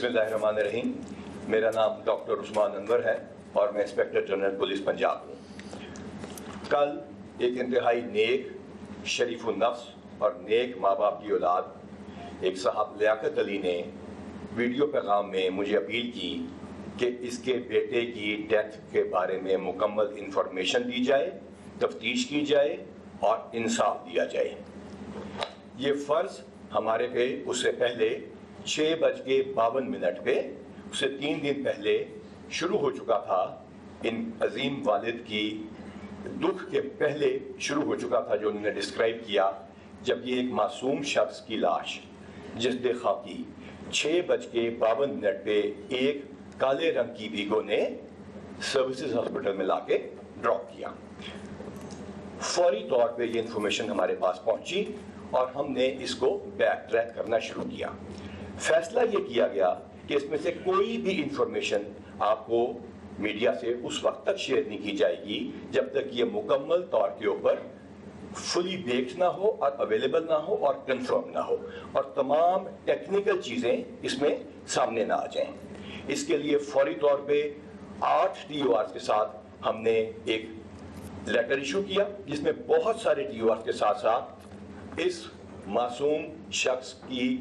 بسم اللہ الرحمن الرحیم. میرا نام ڈاکٹر عثمان انور ہے اور میں انسپیکٹر جنرل پولیس پنجاب ہوں. کل ایک انتہائی نیک، شریف النفس اور نیک ماں باپ کی اولاد ایک صاحب لیاقت علی نے ویڈیو پیغام میں مجھے اپیل کی کہ اس کے بیٹے کی ڈیتھ کے بارے میں مکمل انفارمیشن دی جائے، تفتیش کی جائے اور انصاف دیا جائے. یہ فرض ہمارے پہ اس سے پہلے 6:52 پہ، اس سے 3 دن پہلے شروع ہو چکا تھا. ان عظیم والد کی دکھ کے پہلے شروع ہو چکا تھا جو انہوں نے ڈسکرائب کیا، جب یہ ایک معصوم شخص کی لاش جسد خاکی 6:52 پہ ایک کالے رنگ کی ویگو نے سروسز ہاسپٹل میں لا کے ڈراپ کیا. فوری طور پہ یہ انفارمیشن ہمارے پاس پہنچی اور ہم نے اس کو بیک ٹریک کرنا شروع کیا. فیصلہ یہ کیا گیا کہ اس میں سے کوئی بھی انفارمیشن آپ کو میڈیا سے اس وقت تک شیئر نہیں کی جائے گی جب تک یہ مکمل طور کے اوپر فلی بیکڈ نہ ہو اور اویلیبل نہ ہو اور کنفرم نہ ہو اور تمام ٹیکنیکل چیزیں اس میں سامنے نہ آ جائیں. اس کے لیے فوری طور پہ 8 TORs کے ساتھ ہم نے ایک لیٹر ایشو کیا جس میں بہت سارے TORs کے ساتھ ساتھ اس معصوم شخص کی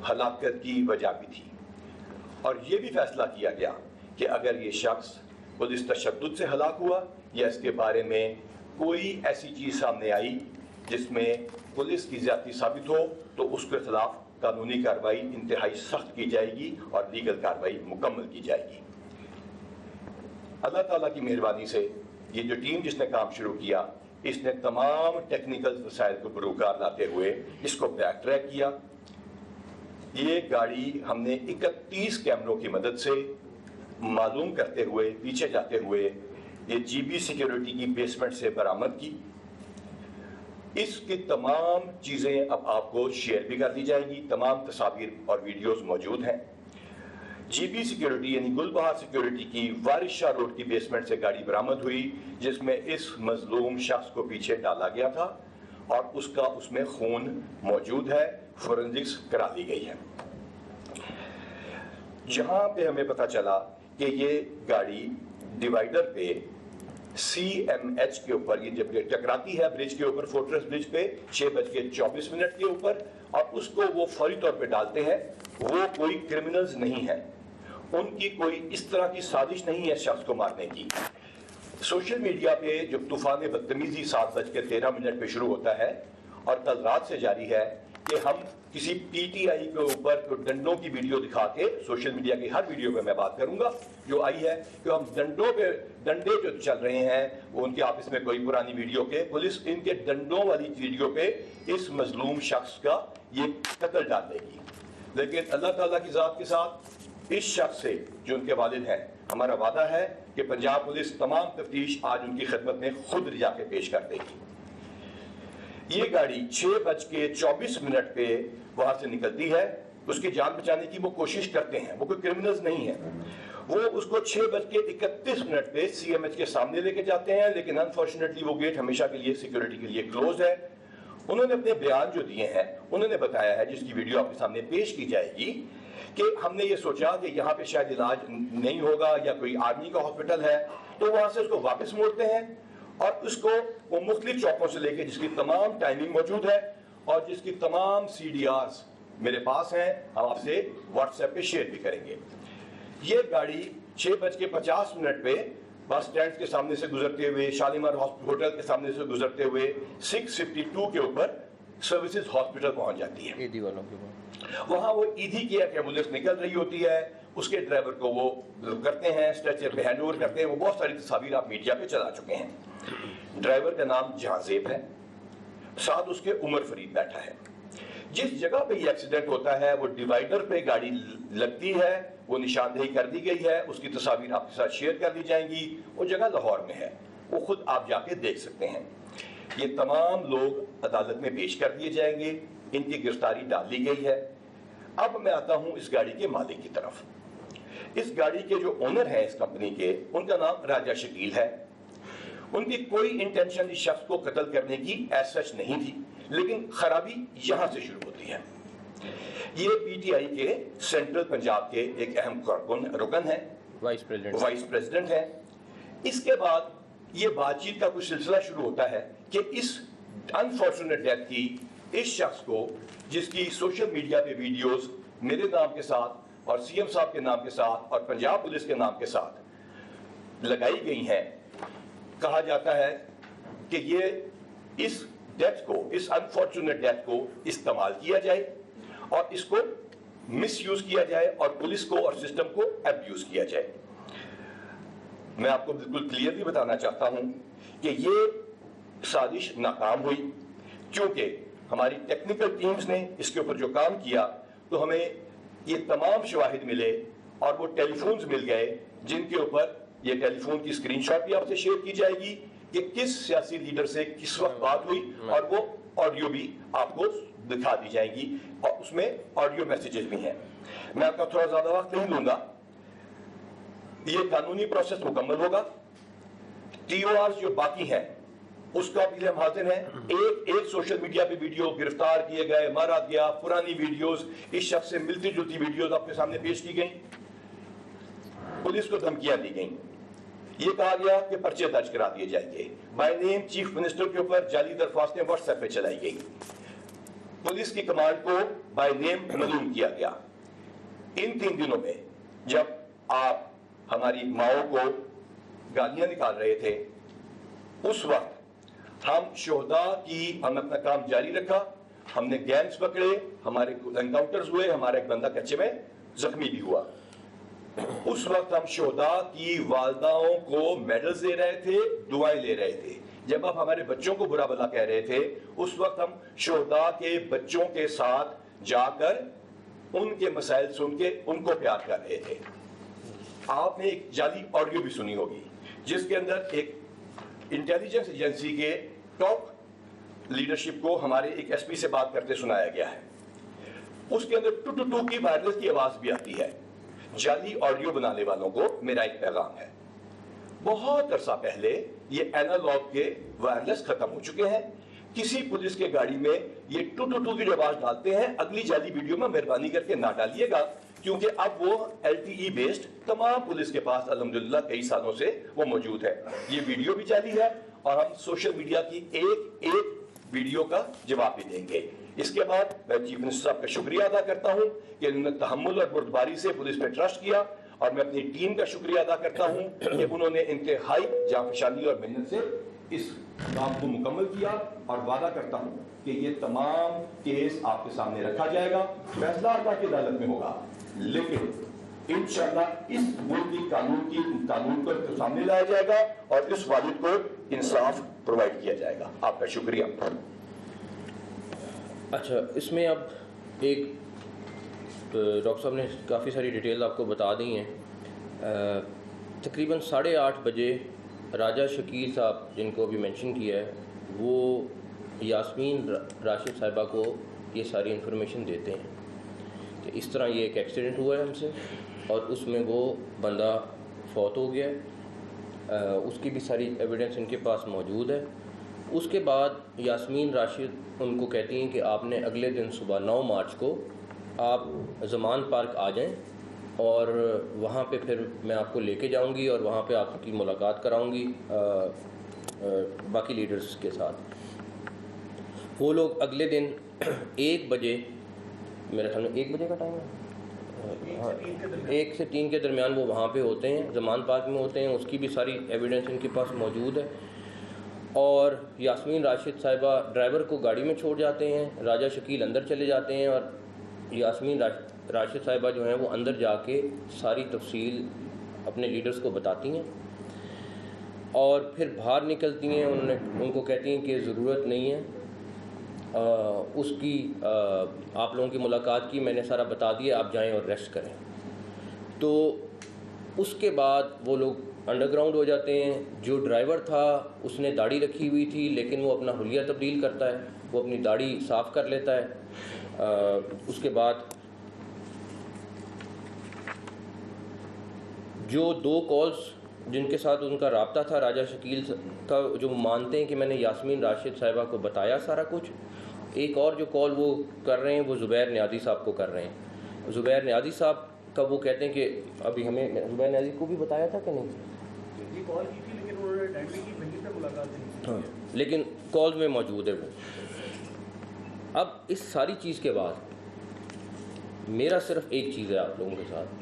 ہلاکت کی وجہ بھی تھی. اور یہ بھی فیصلہ کیا گیا کہ اگر یہ شخص پولیس تشدد سے ہلاک ہوا یا اس کے بارے میں کوئی ایسی چیز سامنے آئی جس میں پولیس کی زیادتی ثابت ہو تو اس کے خلاف قانونی کارروائی انتہائی سخت کی جائے گی اور لیگل کارروائی مکمل کی جائے گی. اللہ تعالیٰ کی مہربانی سے یہ جو ٹیم جس نے کام شروع کیا اس نے تمام ٹیکنیکل وسائل کو بروکار لاتے ہوئے اس کو بیک ٹریک کیا. یہ گاڑی ہم نے 31 کیمروں کی مدد سے معلوم کرتے ہوئے پیچھے جاتے ہوئے یہ GB سیکیورٹی کی بیسمنٹ سے برآمد کی. اس کی تمام چیزیں اب آپ کو شیئر بھی کر دی جائیں گی. تمام تصاویر اور ویڈیوز موجود ہیں. GB سیکیورٹی یعنی گل بہار سیکیورٹی کی وارث شاہ روڈ کی بیسمنٹ سے گاڑی برآمد ہوئی جس میں اس مظلوم شخص کو پیچھے ڈالا گیا تھا اور اس میں خون موجود ہے. فورنزکس کرا لی گئی ہے. جہاں پہ ہمیں پتہ چلا کہ یہ گاڑی ڈیوائیڈر پہ CMH کے اوپر یہ جب ٹکراتی ہے برج کے اوپر، فورٹریس برج پہ 6:24 کے اوپر، اور اس کو وہ فوری طور پہ ڈالتے ہیں. وہ کوئی کرمنلز نہیں ہیں، ان کی کوئی اس طرح کی سازش نہیں ہے شخص کو مارنے کی. سوشل میڈیا پہ جو طوفان بدتمیزی 7:13 پہ شروع ہوتا ہے اور کل رات سے جاری ہے کہ ہم کسی PTI کے اوپر ڈنڈوں کی ویڈیو دکھا کے، سوشل میڈیا کی ہر ویڈیو پہ میں بات کروں گا جو آئی ہے کہ ہم ڈنڈے جو چل رہے ہیں وہ ان کے آپس میں کوئی پرانی ویڈیو کے پولیس ان کے ڈنڈوں والی ویڈیو پہ اس مظلوم شخص کا یہ قتل ڈال دے گی. لیکن اللہ تعالیٰ کی ذات کے ساتھ اس شخص سے جو ان کے والد ہیں ہمارا وعدہ ہے کہ پنجاب پولیس تمام تفتیش آج ان کی خدمت میں خود جا کے پیش کر دے گی. یہ گاڑی 6:24 پہ وہاں سے نکلتی ہے. اس کی جان بچانے کی وہ کوشش کرتے ہیں، وہ کوئی کرمنلز نہیں ہیں. وہ اس کو 6:31 پہ CMH کے سامنے لے کے جاتے ہیں، لیکن انفارچونیٹلی وہ گیٹ ہمیشہ کے لیے سیکیورٹی کے لیے کلوز ہے. انہوں نے اپنے بیان جو دیے ہیں انہوں نے بتایا ہے، جس کی ویڈیو آپ کے سامنے پیش کی جائے گی، کہ ہم نے یہ سوچا کہ یہاں پہ شاید علاج نہیں ہوگا یا کوئی آرمی کا ہاسپٹل ہے، تو وہاں سے اس کو واپس موڑتے ہیں اور اس کو وہ مختلف چوکوں سے لے کے، جس کی تمام ٹائمنگ موجود ہے اور جس کی تمام CDRs میرے پاس ہیں، ہم آپ سے واٹس ایپ پہ شیئر بھی کریں گے. یہ گاڑی 6:50 پہ بس اسٹینڈ کے سامنے سے گزرتے ہوئے، شالیمار ہوٹل کے سامنے سے گزرتے ہوئے 6:52 کے اوپر سروسز ہاسپٹل پہنچ جاتی ہے. ایدھی والوں کے وہاں وہ ایدھی کی ایمبولینس نکل رہی ہوتی ہے، اس کے ڈرائیور کو وہ کرتے ہیں اسٹریچر پہ ہینڈ اوور کرتے ہیں. وہ بہت ساری تصاویر آپ میڈیا پہ چلا چکے ہیں. ڈرائیور کا نام جہاں زیب ہے، ساتھ اس کے عمر فرید بیٹھا ہے. جس جگہ پہ یہ ایکسیڈنٹ ہوتا ہے وہ ڈیوائیڈر پہ گاڑی لگتی ہے، وہ نشاندہی کر دی گئی ہے. اس کی تصاویر آپ کے ساتھ شیئر کر دی جائیں گی. وہ جگہ لاہور میں ہے، وہ خود آپ جا کے دیکھ سکتے ہیں. یہ تمام لوگ عدالت میں پیش کر دیے جائیں گے. ان کی گرفتاری ڈال دی گئی ہے. اب میں آتا ہوں اس گاڑی کے مالک کی طرف. اس گاڑی کے جو اونر ہیں اس کمپنی کے، ان کا نام راجہ شکیل ہے. ان کی کوئی انٹینشن اس شخص کو قتل کرنے کی ایز سچ نہیں تھی، لیکن خرابی یہاں سے شروع ہوتی ہے. یہ پی ٹی آئی کے سینٹرل پنجاب کے ایک اہم رکن ہیں، وائس پریزیڈنٹ ہیں۔ اس کے بعد یہ بات چیت کا کچھ سلسلہ شروع ہوتا ہے کہ اس انفارچونیٹ ڈیتھ کی اس شخص کو، جس کی سوشل میڈیا پہ ویڈیوز میرے نام کے ساتھ اور سی ایم صاحب کے نام کے ساتھ اور پنجاب پولیس کے نام کے ساتھ لگائی گئی ہیں، کہا جاتا ہے کہ یہ اس ڈیتھ کو، اس انفارچونیٹ ڈیتھ کو استعمال کیا جائے اور اس کو مس یوز کیا جائے اور پولیس کو اور سسٹم کو ابیوز کیا جائے۔ میں آپ کو بالکل کلیئرلی بتانا چاہتا ہوں کہ یہ سازش ناکام ہوئی، کیونکہ ہماری ٹیکنیکل ٹیمز نے اس کے اوپر جو کام کیا تو ہمیں یہ تمام شواہد ملے اور وہ ٹیلی فونز مل گئے، جن کے اوپر یہ ٹیلی فون کی اسکرین شاٹ بھی آپ سے شیئر کی جائے گی کہ کس سیاسی لیڈر سے کس وقت بات ہوئی، اور وہ آڈیو بھی آپ کو دکھا دی جائے گی اور اس میں آڈیو میسیجز بھی ہیں۔ میں آپ کا تھوڑا زیادہ وقت نہیں لوں گا، یہ قانونی پروسیس مکمل ہوگا۔ ٹی او آر جو باقی ہیں اس کا بھی ہم حاضر ہیں۔ ایک سوشل میڈیا پہ ویڈیو گرفتار کیے گئے، مارا گیا، پرانی ویڈیوز، اس شخص سے ملتی جلتی ویڈیوز آپ کے سامنے پیش کی گئیں، پولیس کو دھمکیاں دی گئیں، یہ کہا گیا کہ پرچے درج کرا دیے جائیں گے، بائی نیم چیف منسٹر کے اوپر جعلی درخواستیں واٹس ایپ پہ چلائی گئی، پولیس کی کمانڈ کو بائی نیم معلوم کیا گیا۔ ان 3 دنوں میں جب آپ ہماری ماؤں کو گالیاں نکال رہے تھے، اس وقت ہم شہداء کی ہم اپنا کام جاری رکھا، ہم نے گینگز پکڑے، ہمارے انکاؤنٹرز ہوئے، ہمارا ایک بندہ کچے میں زخمی بھی ہوا۔ اس وقت ہم شہداء کی والداؤں کو میڈلز دے رہے تھے، دعائیں لے رہے تھے۔ جب آپ ہمارے بچوں کو برا بھلا کہہ رہے تھے، اس وقت ہم شہداء کے بچوں کے ساتھ جا کر ان کے مسائل سن کے ان کو پیار کر رہے تھے۔ آپ نے ایک جعلی آڈیو بھی سنی ہوگی جس کے اندر ایک انٹیلیجنس ایجنسی کے ٹاپ لیڈرشپ کو ہمارے ایک ایس پی سے بات کرتے سنایا گیا ہے۔ اس کے اندر ٹو ٹو ٹو کی وائرلیس کی آواز بھی آتی ہے۔ جعلی آڈیو بنانے والوں کو میرا ایک پیغام ہے، بہت عرصہ پہلے یہ اینالاگ کے وائرلیس ختم ہو چکے ہیں۔ کسی پولیس کے گاڑی میں یہ ٹو ٹو ٹو کی جو آواز ڈالتے ہیں، اگلی جعلی ویڈیو میں مہربانی کر کے نہ ڈالیے گا، کیونکہ اب وہ ایل ٹی ای بیسڈ تمام پولیس کے پاس الحمدللہ کئی سالوں سے وہ موجود ہے۔ یہ ویڈیو بھی جعلی ہے اور ہم سوشل میڈیا کی ایک ویڈیو کا جواب بھی دیں گے۔ اس کے بعد میں چیف منسٹر صاحب کا شکریہ ادا کرتا ہوں کہ انہوں نے تحمل اور بردباری سے پولیس پہ ٹرسٹ کیا، اور میں اپنی ٹیم کا شکریہ ادا کرتا ہوں کہ انہوں نے انتہائی جانفشانی اور محنت سے اس کام کو مکمل کیا، اور وعدہ کرتا ہوں کہ یہ تمام کیس آپ کے سامنے رکھا جائے گا، فیصلہ اللہ کی عدالت میں ہوگا، لیکن انشاءاللہ اس ملک کی قانون کو سامنے لایا جائے گا اور اس والد کو انصاف پرووائڈ کیا جائے گا۔ آپ کا شکریہ۔ اچھا، اس میں اب ایک ڈاکٹر صاحب نے کافی ساری ڈیٹیل آپ کو بتا دی ہیں۔ تقریباً 8:30 بجے راجہ شکیل صاحب جن کو ابھی مینشن کیا ہے، وہ یاسمین راشد صاحبہ کو یہ ساری انفارمیشن دیتے ہیں کہ اس طرح یہ ایک ایکسیڈنٹ ہوا ہے ہم سے، اور اس میں وہ بندہ فوت ہو گیا، اس کی بھی ساری ایویڈنس ان کے پاس موجود ہے۔ اس کے بعد یاسمین راشد ان کو کہتی ہیں کہ آپ نے اگلے دن صبح 9 مارچ کو آپ زمان پارک آ جائیں، اور وہاں پہ پھر میں آپ کو لے کے جاؤں گی اور وہاں پہ آپ کی ملاقات کراؤں گی باقی لیڈرز کے ساتھ۔ وہ لوگ اگلے دن 1 بجے، میرے خیال میں 1 بجے کا ٹائم ہے، 1 سے 3 کے درمیان وہ وہاں پہ ہوتے ہیں، زمان پارک میں ہوتے ہیں۔ اس کی بھی ساری ایویڈنس ان کے پاس موجود ہے، اور یاسمین راشد صاحبہ ڈرائیور کو گاڑی میں چھوڑ جاتے ہیں، راجہ شکیل اندر چلے جاتے ہیں، اور یاسمین راشد صاحبہ جو ہیں وہ اندر جا کے ساری تفصیل اپنے لیڈرز کو بتاتی ہیں، اور پھر باہر نکلتی ہیں۔ ان کو کہتی ہیں کہ ضرورت نہیں ہے اس کی، آپ لوگوں کی ملاقات کی میں نے سارا بتا دیا، آپ جائیں اور ریسٹ کریں۔ تو اس کے بعد وہ لوگ انڈر گراؤنڈ ہو جاتے ہیں۔ جو ڈرائیور تھا اس نے داڑھی رکھی ہوئی تھی، لیکن وہ اپنا حلیہ تبدیل کرتا ہے، وہ اپنی داڑھی صاف کر لیتا ہے۔ اس کے بعد جو 2 کالز جن کے ساتھ ان کا رابطہ تھا راجہ شکیل کا، جو مانتے ہیں کہ میں نے یاسمین راشد صاحبہ کو بتایا سارا کچھ، ایک اور جو کال وہ کر رہے ہیں وہ زبیر نیازی صاحب کو کر رہے ہیں. زبیر نیازی صاحب کا وہ کہتے ہیں کہ ابھی ہمیں زبیر نیازی کو بھی بتایا تھا کہ نہیں, یہ کال کی تھی لیکن انہوں نے اٹینڈ نہیں کی, وہیں پہ ملاقات نہیں. ہاں لیکن کال میں موجود ہے وہ. اب اس ساری چیز کے بعد میرا صرف ایک چیز ہے آپ لوگوں کے ساتھ,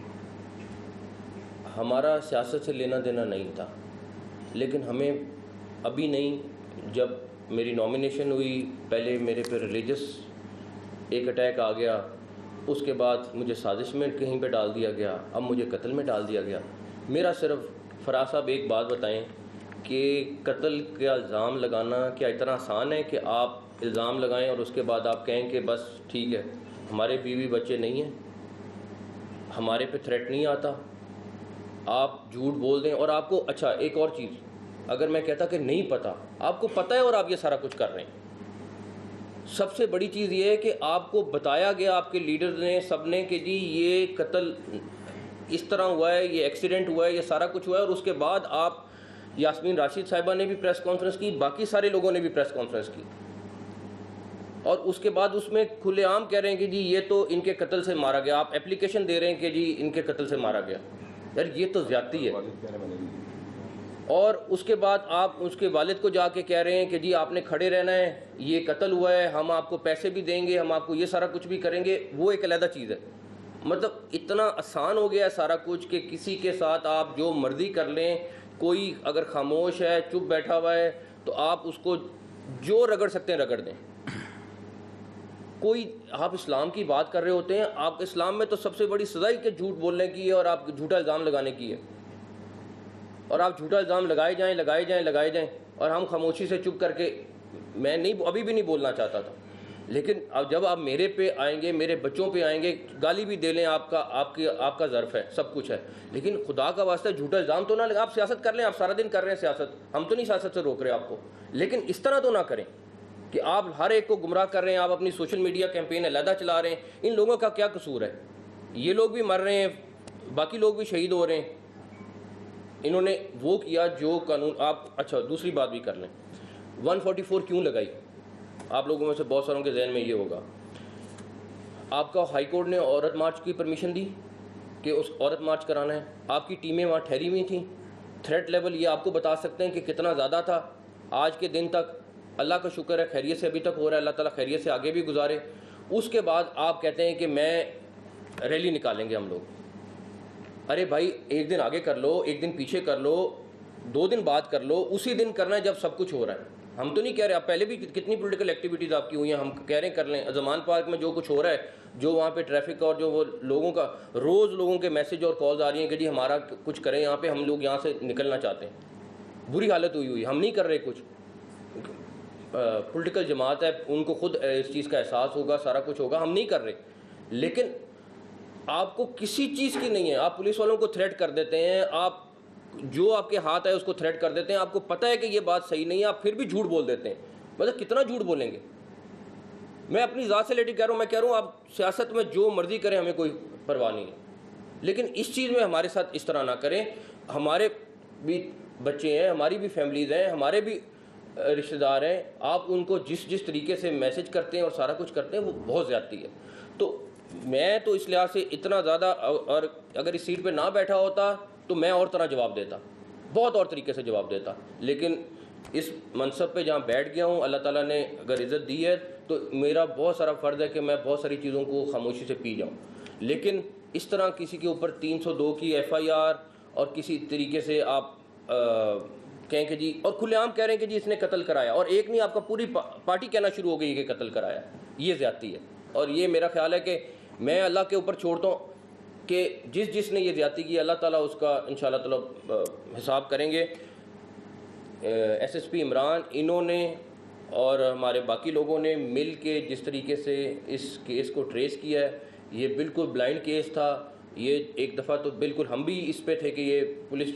ہمارا سیاست سے لینا دینا نہیں تھا, لیکن ہمیں ابھی نہیں, جب میری نامینیشن ہوئی پہلے میرے پہ ریلیجس ایک اٹیک آ گیا, اس کے بعد مجھے سازش میں کہیں پہ ڈال دیا گیا, اب مجھے قتل میں ڈال دیا گیا. میرا صرف فراز صاحب ایک بات بتائیں کہ قتل کا الزام لگانا کیا اتنا آسان ہے کہ آپ الزام لگائیں اور اس کے بعد آپ کہیں کہ بس ٹھیک ہے ہمارے بیوی بچے نہیں ہیں, ہمارے پہ تھریٹ نہیں آتا, آپ جھوٹ بول دیں. اور آپ کو اچھا ایک اور چیز, اگر میں کہتا کہ نہیں پتہ, آپ کو پتہ ہے اور آپ یہ سارا کچھ کر رہے ہیں, سب سے بڑی چیز یہ ہے کہ آپ کو بتایا گیا آپ کے لیڈرز نے سب نے کہ جی یہ قتل اس طرح ہوا ہے, یہ ایکسیڈنٹ ہوا ہے, یہ سارا کچھ ہوا ہے, اور اس کے بعد آپ یاسمین راشد صاحبہ نے بھی پریس کانفرنس کی, باقی سارے لوگوں نے بھی پریس کانفرنس کی, اور اس کے بعد اس میں کھلے عام کہہ رہے ہیں کہ جی یہ تو ان کے قتل سے مارا گیا, آپ اپلیکیشن دے رہے ہیں کہ جی ان کے قتل سے مارا گیا. یار یہ تو زیادتی ہے. اور اس کے بعد آپ اس کے والد کو جا کے کہہ رہے ہیں کہ جی آپ نے کھڑے رہنا ہے, یہ قتل ہوا ہے, ہم آپ کو پیسے بھی دیں گے, ہم آپ کو یہ سارا کچھ بھی کریں گے. وہ ایک علیحدہ چیز ہے. مطلب اتنا آسان ہو گیا ہے سارا کچھ کہ کسی کے ساتھ آپ جو مرضی کر لیں, کوئی اگر خاموش ہے چپ بیٹھا ہوا ہے تو آپ اس کو جو رگڑ سکتے ہیں رگڑ دیں. کوئی آپ اسلام کی بات کر رہے ہوتے ہیں, آپ اسلام میں تو سب سے بڑی سزا ہی کہ جھوٹ بولنے کی ہے اور آپ جھوٹا الزام لگانے کی ہے, اور آپ جھوٹا الزام لگائے جائیں, اور ہم خاموشی سے چپ کر کے, میں نہیں ابھی بھی نہیں بولنا چاہتا تھا, لیکن اب جب آپ میرے پہ آئیں گے, میرے بچوں پہ آئیں گے, گالی بھی دے لیں, آپ کا ظرف ہے, سب کچھ ہے, لیکن خدا کا واسطہ جھوٹا الزام تو نہ لگا. آپ سیاست کر لیں, آپ سارا دن کر رہے ہیں سیاست, ہم تو نہیں سیاست سے روک رہے آپ کو, لیکن اس طرح تو نہ کریں کہ آپ ہر ایک کو گمراہ کر رہے ہیں, آپ اپنی سوشل میڈیا کیمپین علیحدہ چلا رہے ہیں. ان لوگوں کا کیا قصور ہے؟ یہ لوگ بھی مر رہے ہیں, باقی لوگ بھی شہید ہو رہے ہیں. انہوں نے وہ کیا جو قانون. آپ اچھا دوسری بات بھی کر لیں, 144 کیوں لگائی؟ آپ لوگوں میں سے بہت ساروں کے ذہن میں یہ ہوگا, آپ کا ہائی کورٹ نے عورت مارچ کی پرمیشن دی کہ اس عورت مارچ کرانا ہے, آپ کی ٹیمیں وہاں ٹھہری ہوئی تھیں. تھریٹ لیول یہ آپ کو بتا سکتے ہیں کہ کتنا زیادہ تھا. آج کے دن تک اللہ کا شکر ہے خیریت سے ابھی تک ہو رہا ہے, اللہ تعالیٰ خیریت سے آگے بھی گزارے. اس کے بعد آپ کہتے ہیں کہ میں ریلی نکالیں گے ہم لوگ. ارے بھائی ایک دن آگے کر لو, ایک دن پیچھے کر لو, 2 دن بعد کر لو, اسی دن کرنا ہے جب سب کچھ ہو رہا ہے. ہم تو نہیں کہہ رہے, آپ پہلے بھی کتنی پولیٹیکل ایکٹیویٹیز آپ کی ہوئی ہیں, ہم کہہ رہے ہیں کر لیں. زمان پارک میں جو کچھ ہو رہا ہے, جو وہاں پہ ٹریفک اور جو وہ لوگوں کا روز لوگوں کے میسج اور کالز آ رہی ہیں کہ جی ہمارا کچھ کریں یہاں پہ, ہم لوگ یہاں سے نکلنا چاہتے ہیں. بری حالت ہوئی, ہم نہیں کر رہے کچھ. پولیٹیکل جماعت ہے, ان کو خود اس چیز کا احساس ہوگا, سارا کچھ ہوگا, ہم نہیں کر رہے. لیکن آپ کو کسی چیز کی نہیں ہے, آپ پولیس والوں کو تھریٹ کر دیتے ہیں, آپ جو آپ کے ہاتھ ہے اس کو تھریٹ کر دیتے ہیں. آپ کو پتہ ہے کہ یہ بات صحیح نہیں ہے, آپ پھر بھی جھوٹ بول دیتے ہیں. مطلب کتنا جھوٹ بولیں گے؟ میں اپنی ذات سے لیٹی کہہ رہا ہوں, میں کہہ رہا ہوں آپ سیاست میں جو مرضی کریں, ہمیں کوئی پرواہ نہیں ہے, لیکن اس چیز میں ہمارے ساتھ اس طرح نہ کریں. ہمارے بھی بچے ہیں, ہماری بھی فیملیز ہیں, ہمارے بھی رشتہ دار ہیں, آپ ان کو جس طریقے سے میسج کرتے ہیں اور سارا کچھ کرتے ہیں وہ بہت زیادتی ہے. تو میں تو اس لحاظ سے اتنا زیادہ, اور اگر اس سیٹ پہ نہ بیٹھا ہوتا تو میں اور طرح جواب دیتا, بہت اور طریقے سے جواب دیتا. لیکن اس منصب پہ جہاں بیٹھ گیا ہوں, اللہ تعالیٰ نے اگر عزت دی ہے تو میرا بہت سارا فرض ہے کہ میں بہت ساری چیزوں کو خاموشی سے پی جاؤں. لیکن اس طرح کسی کے اوپر 302 کی FIR اور کسی طریقے سے آپ کہیں کہ جی, اور کھلے عام کہہ رہے ہیں کہ جی اس نے قتل کرایا, اور ایک نہیں آپ کا پوری پارٹی کہنا شروع ہو گئی کہ قتل کرایا, یہ زیادتی ہے. اور یہ میرا خیال ہے کہ میں اللہ کے اوپر چھوڑتا ہوں کہ جس نے یہ زیادتی کی, اللہ تعالیٰ اس کا انشاءاللہ تعالیٰ حساب کریں گے. SSP عمران انہوں نے اور ہمارے باقی لوگوں نے مل کے جس طریقے سے اس کیس کو ٹریس کیا ہے, یہ بالکل بلائنڈ کیس تھا. یہ ایک دفعہ تو بالکل ہم بھی اس پہ تھے کہ یہ پولیس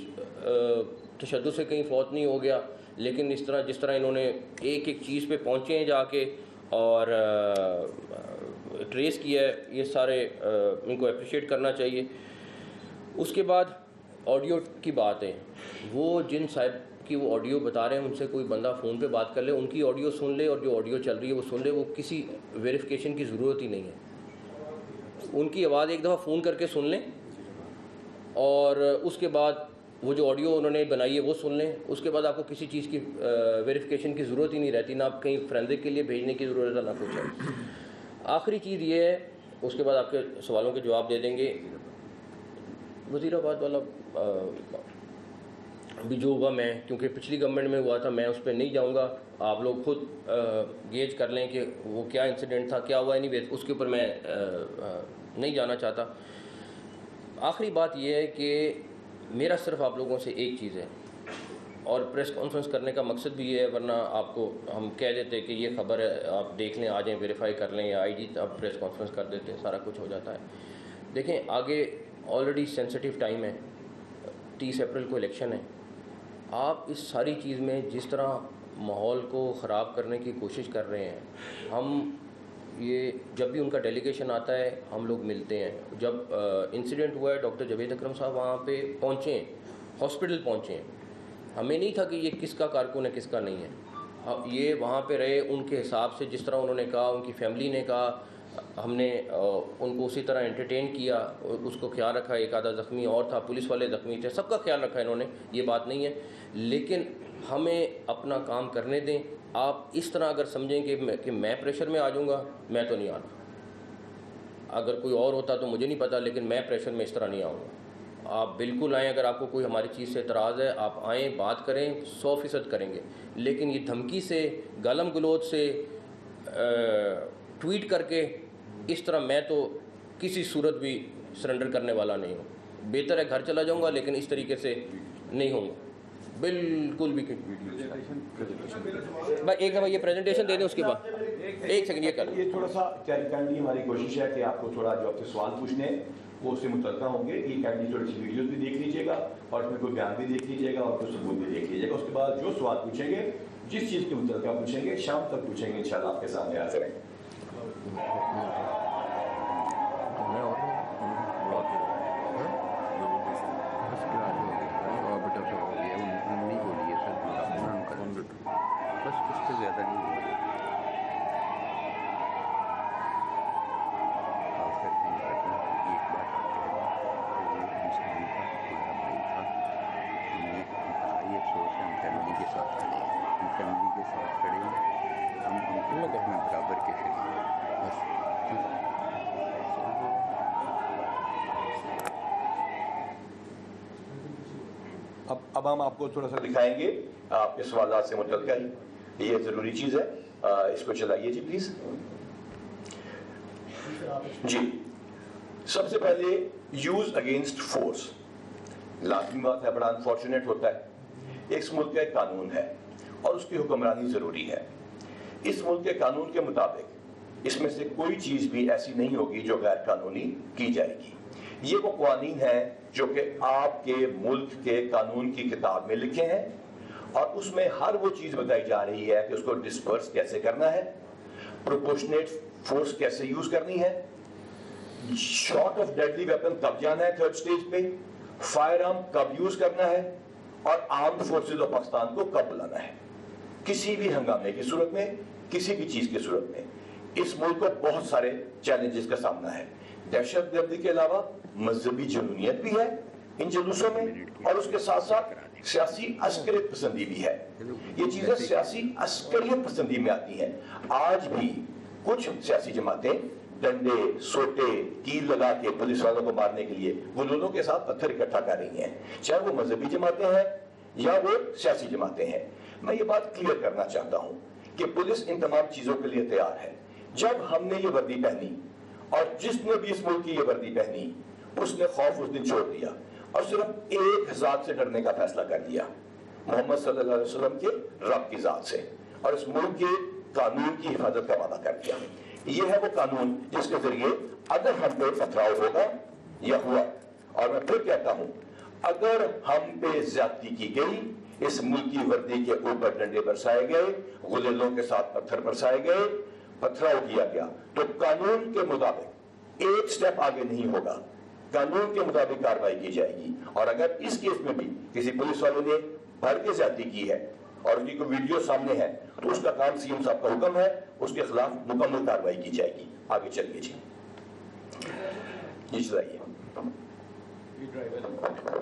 تشدد سے کہیں فوت نہیں ہو گیا, لیکن جس طرح انہوں نے ایک چیز پہ پہنچے ہیں جا کے اور ٹریس کیا ہے, یہ سارے ان کو اپریشیٹ کرنا چاہیے. اس کے بعد آڈیو کی بات ہے, وہ جن صاحب کہ وہ آڈیو بتا رہے ہیں، ان سے کوئی بندہ فون پہ بات کر لے، ان کی آڈیو سن لے اور جو آڈیو چل رہی ہے وہ سن لے، وہ کسی ویریفیکیشن کی ضرورت ہی نہیں ہے. ان کی آواز ایک دفعہ فون کر کے سن لیں اور اس کے بعد وہ جو آڈیو انہوں نے بنائی ہے وہ سن لیں. اس کے بعد آپ کو کسی چیز کی ویریفیکیشن کی ضرورت ہی نہیں رہتی، نہ آپ کہیں فرینزک کے لیے بھیجنے کی ضرورت ہے نہ کچھ ہے. آخری چیز یہ ہے، اس کے بعد آپ کے سوالوں کے جواب دے دیں گے. وزیر آباد والا بھی جو ہوا، میں کیونکہ پچھلی گورنمنٹ میں ہوا تھا، میں اس پہ نہیں جاؤں گا. آپ لوگ خود گیج کر لیں کہ وہ کیا انسیڈنٹ تھا، کیا ہوا. نہیں اس کے اوپر میں نہیں جانا چاہتا. آخری بات یہ ہے کہ میرا صرف آپ لوگوں سے ایک چیز ہے، اور پریس کانفرنس کرنے کا مقصد بھی یہ ہے، ورنہ آپ کو ہم کہہ دیتے کہ یہ خبر ہے آپ دیکھ لیں، آ جائیں ویریفائی کر لیں، یا آئی جی آپ پریس کانفرنس کر دیتے ہیں، سارا کچھ ہو جاتا ہے. دیکھیں آگے آلریڈی سینسٹیو ٹائم ہے، 30 اپریل کو الیکشن ہے. آپ اس ساری چیز میں جس طرح ماحول کو خراب کرنے کی کوشش کر رہے ہیں، ہم یہ جب بھی ان کا ڈیلیگیشن آتا ہے ہم لوگ ملتے ہیں. جب انسیڈنٹ ہوا ہے ڈاکٹر جاوید اکرم صاحب وہاں پہ پہنچے ہیں، ہاسپٹل پہنچے ہیں. ہمیں نہیں تھا کہ یہ کس کا کارکن ہے کس کا نہیں ہے. یہ وہاں پہ رہے ان کے حساب سے، جس طرح انہوں نے کہا، ان کی فیملی نے کہا، ہم نے ان کو اسی طرح انٹرٹین کیا، اس کو خیال رکھا. ایک آدھا زخمی اور تھا، پولیس والے زخمی تھے، سب کا خیال رکھا انہوں نے، یہ بات نہیں ہے. لیکن ہمیں اپنا کام کرنے دیں. آپ اس طرح اگر سمجھیں کہ میں پریشر میں آ جاؤں گا، میں تو نہیں آ رہا. اگر کوئی اور ہوتا تو مجھے نہیں پتا، لیکن میں پریشر میں اس طرح نہیں آؤں گا. آپ بالکل آئیں، اگر آپ کو کوئی ہماری چیز سے اعتراض ہے آپ آئیں، بات کریں، 100% کریں گے. لیکن یہ دھمکی سے، گالم گلوچ سے، ٹویٹ کر کے اس طرح میں تو کسی صورت بھی سرنڈر کرنے والا نہیں ہوں. بہتر ہے گھر چلا جاؤں گا، لیکن اس طریقے سے نہیں ہوں گا بالکل بھی. بھائی ایک دفعہ یہ پریزنٹیشن دے دیں، اس کے بعد ایک سیکنڈ یہ کر لیں. یہ تھوڑا سا کائنڈلی ہماری کوشش ہے کہ آپ کو تھوڑا جو آپ سے سوال پوچھنے وہ اس سے متعلقہ ہوں گے. یہ کائنڈلی تھوڑی سی ویڈیوز بھی دیکھ لیجیے گا، اور اس میں کوئی بیان بھی دیکھ لیجیے گا، اور کوئی ثبوت بھی دیکھ لیجیے گا. اس کے بعد جو سوال پوچھیں گے، جس چیز کے متعلقہ پوچھیں گے، شام تک پوچھیں گے، انشاءاللہ آپ کے سامنے حاضر ہیں. اب ہم آپ کو تھوڑا سا دکھائیں گے آپ کے سوالات سے متعلقہ ہی، یہ ضروری چیز ہے. اس کو چلائیے جی پلیز. جی سب سے پہلے یوز اگینسٹ فورس، لازمی بات ہے، بڑا انفارچونیٹ ہوتا ہے. اس ملک کا ایک قانون ہے اور اس کی حکمرانی ضروری ہے. اس ملک کے قانون کے مطابق اس میں سے کوئی چیز بھی ایسی نہیں ہوگی جو غیر قانونی کی جائے گی. یہ وہ قوانین ہیں جو کہ آپ کے ملک کے قانون کی کتاب میں لکھے ہیں، اور اس میں ہر وہ چیز بتائی جا رہی ہے کہ اس کو ڈسپرس کیسے کرنا ہے، پروپورشنیٹ فورس کیسے یوز کرنی ہے، شارٹ آف ڈیڈلی ویپن کب جانا ہے تھرڈ سٹیج پہ، فائر آرم کب یوز کرنا ہے، اور آرمڈ فورسز آف پاکستان کو کب بلانا ہے. کسی بھی ہنگامے کی صورت میں، کسی بھی چیز کی صورت میں اس ملک کو بہت سارے چیلنجز کا سامنا ہے. دہشت گردی کے علاوہ مذہبی جنونیت بھی ہے ان جلوسوں میں، اور اس کے ساتھ ساتھ سیاسی عسکریت پسندی بھی ہے. یہ چیزیں سیاسی عسکریت پسندی میں آتی ہیں. آج بھی کچھ سیاسی جماعتیں ڈنڈے، سوٹے، کیل لگا کے پولیس والوں کو مارنے کے لیے گلولوں کے ساتھ پتھر اکٹھا کر رہی ہیں، چاہے وہ مذہبی جماعتیں ہیں یا وہ سیاسی جماعتیں ہیں. میں یہ بات کلیئر کرنا چاہتا ہوں کہ پولیس ان تمام چیزوں کے لیے تیار ہے. جب ہم نے یہ وردی پہنی، اور جس نے بھی اس ملک کی یہ وردی پہنی، اس نے خوف اس دن چھوڑ دیا اور صرف ایک ذات سے ڈرنے کا فیصلہ کر لیا، محمد صلی اللہ علیہ وسلم کے رب کی ذات سے، اور اس ملک کے قانون کی حفاظت کا وعدہ کر دیا. یہ ہے وہ قانون جس کے ذریعے اگر ہم پہ پتھراؤ ہوگا یا ہوا، اور میں پھر کہتا ہوں اگر ہم پہ زیادتی کی گئی، اس ملک کی وردی کے اوپر ڈنڈے برسائے گئے، غلیلوں کے ساتھ پتھر برسائے گئے، پتھراؤ کیا گیا، تو قانون کے مطابق ایک سٹیپ آگے نہیں ہوگا، قانون کے مطابق کارروائی کی جائے گی. اور اگر اس کیس میں بھی کسی پولیس والے نے بھر کے زیادتی کی ہے اور اس کی کوئی ویڈیو سامنے ہے تو اس کا کام سی ایم صاحب کا حکم ہے، اس کے خلاف مکمل کارروائی کی جائے گی. آگے چلیے جی. یہ چلائیے.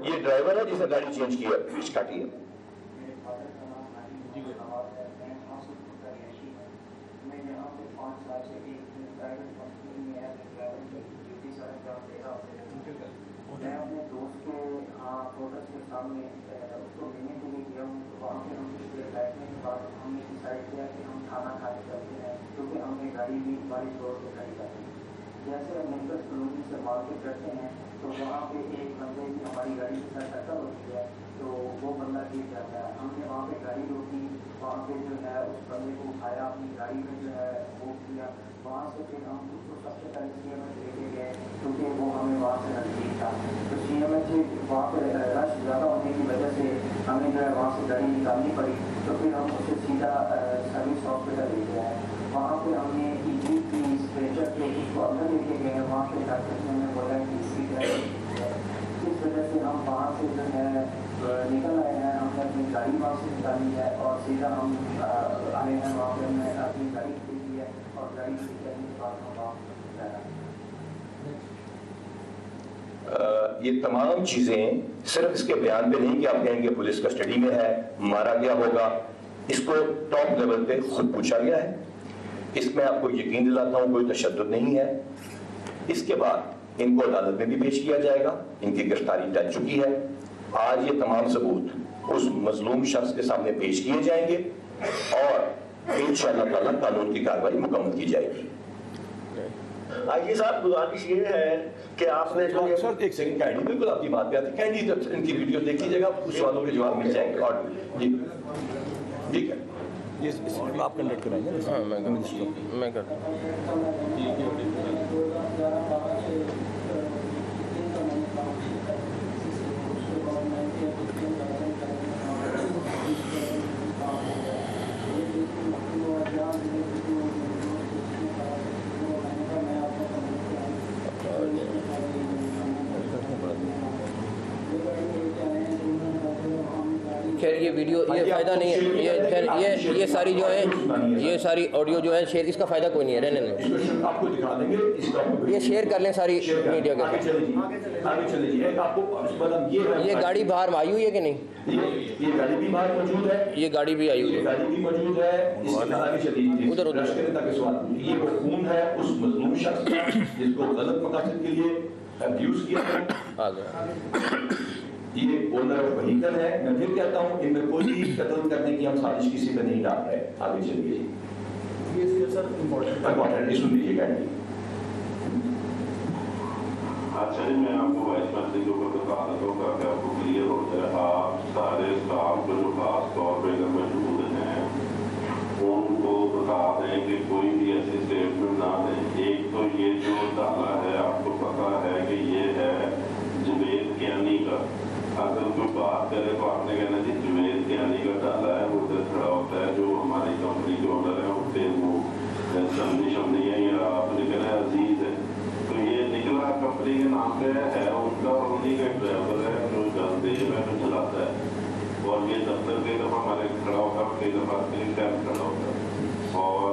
یہ ڈرائیور ہے جس نے گاڑی چینج کی ہے، پیچ کاٹی ہے. میں اپنے دوست کے ہوٹل کے سامنے اس کو لینے کے لیے گیا ہوں. وہاں پہ ہم بیٹھنے کے بعد ہم نے ڈیسائڈ کیا کہ ہم کھانا کھانے چلتے ہیں کیونکہ ہم نے گاڑی بھی بارش روڈ پہ کھڑی کرتے ہیں. جیسے ہم نیکسٹ کلونی سے مارکیٹ کرتے ہیں تو وہاں پہ ایک بندے کی ہماری گاڑی کے ساتھ ٹکر ہوتی ہے تو وہ بندہ گر جاتا ہے. ہم نے وہاں پہ گاڑی روکی، وہاں پہ جو ہے اس بندے کو اٹھایا، اپنی گاڑی میں جو ہے وہ کیا. وہاں سے پھر ہم اس کو سب سے پہلے سی ایم ایچ لے کے گئے کیونکہ وہ ہمیں وہاں سے نزدیک تھا. تو سی ایم ایچ وہاں پہ رش زیادہ ہونے کی وجہ سے ہمیں جو ہے وہاں سے گاڑی نکالنی پڑی. تو پھر ہم اسے سیدھا سروس ہاسپٹل لے کے آئے. وہاں پہ ہم نے ای کی اسٹریچر پہ اس کو اندر لے کے گئے. وہاں پہ ڈاکٹر نے ہمیں بولا کہ اس وجہ سے ہم وہاں سے جو ہے نکل آئے ہیں. ہم نے اپنی گاڑی وہاں سے نکالی ہے اور سیدھا ہم آئے ہیں. وہاں پہ ہم نے اپنی گاڑی کھیلی ہے اور گاڑی کھیلنے کے بعد ہم واپس جانا. یہ تمام چیزیں صرف اس کے بیان پہ نہیں کہ آپ کہیں گے پولیس کسٹڈی میں ہے، مارا گیا ہوگا. اس کو ٹاپ لیول پہ خود پوچھا گیا ہے. اس میں آپ کو یقین دلاتا ہوں کوئی تشدد نہیں ہے. اس کے بعد ان کو عدالت میں بھی پیش کیا جائے گا. ان کی گرفتاری طے چکی ہے. آج یہ تمام ثبوت اس مظلوم شخص کے سامنے پیش کیے جائیں گے اور انشاءاللہ تعالیٰ قانون کی کارروائی مکمل کی جائے گی. آئیے صاحب گزارش یہ ہے کہ آپ نے جو سر ایک سیکنڈ کینڈی بالکل آپ کی بات پہ آتی کینڈی ان کی ویڈیو دیکھ لیجیے گا، کچھ سوالوں کے جواب مل جائیں گے. اور جی ٹھیک ہے یہ آپ کنڈکٹ کرائیں گے. ہاں میں کرتا ہوں. خیر یہ ویڈیو یہ فائدہ نہیں ہے. یہ خیر یہ ساری جو ہے یہ ساری آڈیو جو ہے شیئر اس کا فائدہ کوئی نہیں ہے. رہنے دیں، آپ کو دکھا دیں گے. یہ شیئر کر لیں ساری میڈیا کے ساتھ. یہ گاڑی باہر آئی ہوئی ہے کہ نہیں؟ یہ گاڑی بھی باہر موجود ہے. یہ گاڑی بھی آئی ہوئی ہے. یہ گاڑی بھی موجود ہے. ادھر یہ وہ خون ہے اس مظلوم شخص کا جس کو غلط مقاصد کے لیے ابیوز کیا ہے. یہ اونر آف وہیکل ہے. میں پھر کہتا ہوں ان میں کوئی قتل کرنے کی ہم سازش کسی پہ نہیں ڈال رہے. آگے چلیے جی. امپورٹنٹ اس میں دیکھیے گا. اچھا جی میں آپ کو وائس میسج کے اوپر بتا دیتا ہوں تاکہ آپ کو کلیئر ہو جائے. آپ سارے اسٹاف جو خاص طور پہ اگر موجود ہیں ان کو بتا دیں کہ کوئی بھی ایسی اسٹیٹمنٹ نہ دیں. ایک تو یہ جو ڈالا ہے آپ کو پتا ہے کہ یہ ہے جوید کیانی کا. اگر کوئی بات کرے تو آپ نے کہنا جی جوید کیانی کا ڈالا ہے. وہ ادھر کھڑا ہوتا ہے جو ہماری کمپنی کے آنر ہے ہوتے ہیں وہ سمجھی شمنی ہے یا آپ نے کہنا ہے عزیز ہے. تو یہ نکلا کمپنی کے نام پہ ہے ان کا اور انہیں کا ڈرائیور ہے جو جلدی میں چلاتا ہے. اور یہ دفتر کئی دفعہ ہمارے کھڑا ہوتا ہے کئی دفعہ کلین کیمپ کھڑا ہوتا ہے. اور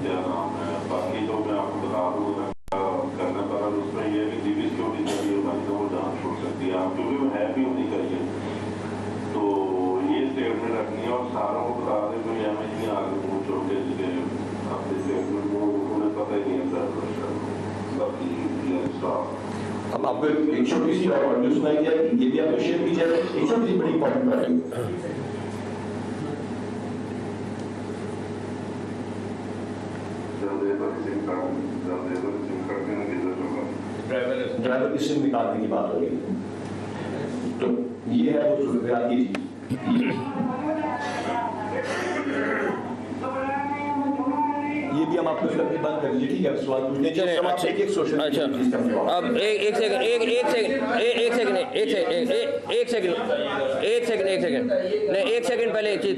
کیا نام ہے باقی تو میں آپ کو بتا دوں کرنا پڑا اس میں یہ ہے کہ ڈی بی سیکورٹی چاہیے ہماری تو وہ جان چھوڑ سکتی ہے آپ کیونکہ وہ ہے بھی ہونی چاہیے. تو یہ اسٹیٹمنٹ رکھنی ہے اور ساروں کو بتا دیں کوئی ایم ایچ نہیں آگے منہ چھوڑ کے اپنی اسٹیٹمنٹ وہ انہیں پتہ ہی نہیں ہے. باقی اب آپ کو ایک چھوٹی سی اور آڈیو سنائی جائے گی. یہ بھی آپ کو شیئر کی جائے. ایک چھوٹی سی بڑی امپورٹنٹ آڈیو. ڈرائیور کی سم نکالنے کی بات ہو رہی ہے. تو یہ ہے وہ صورتحال کی چیز. یہ بھی ہم آپ کو بند کر لیجیے. ٹھیک ہے سوال پوچھنے اب ایک سیکنڈ پہلے ایک چیز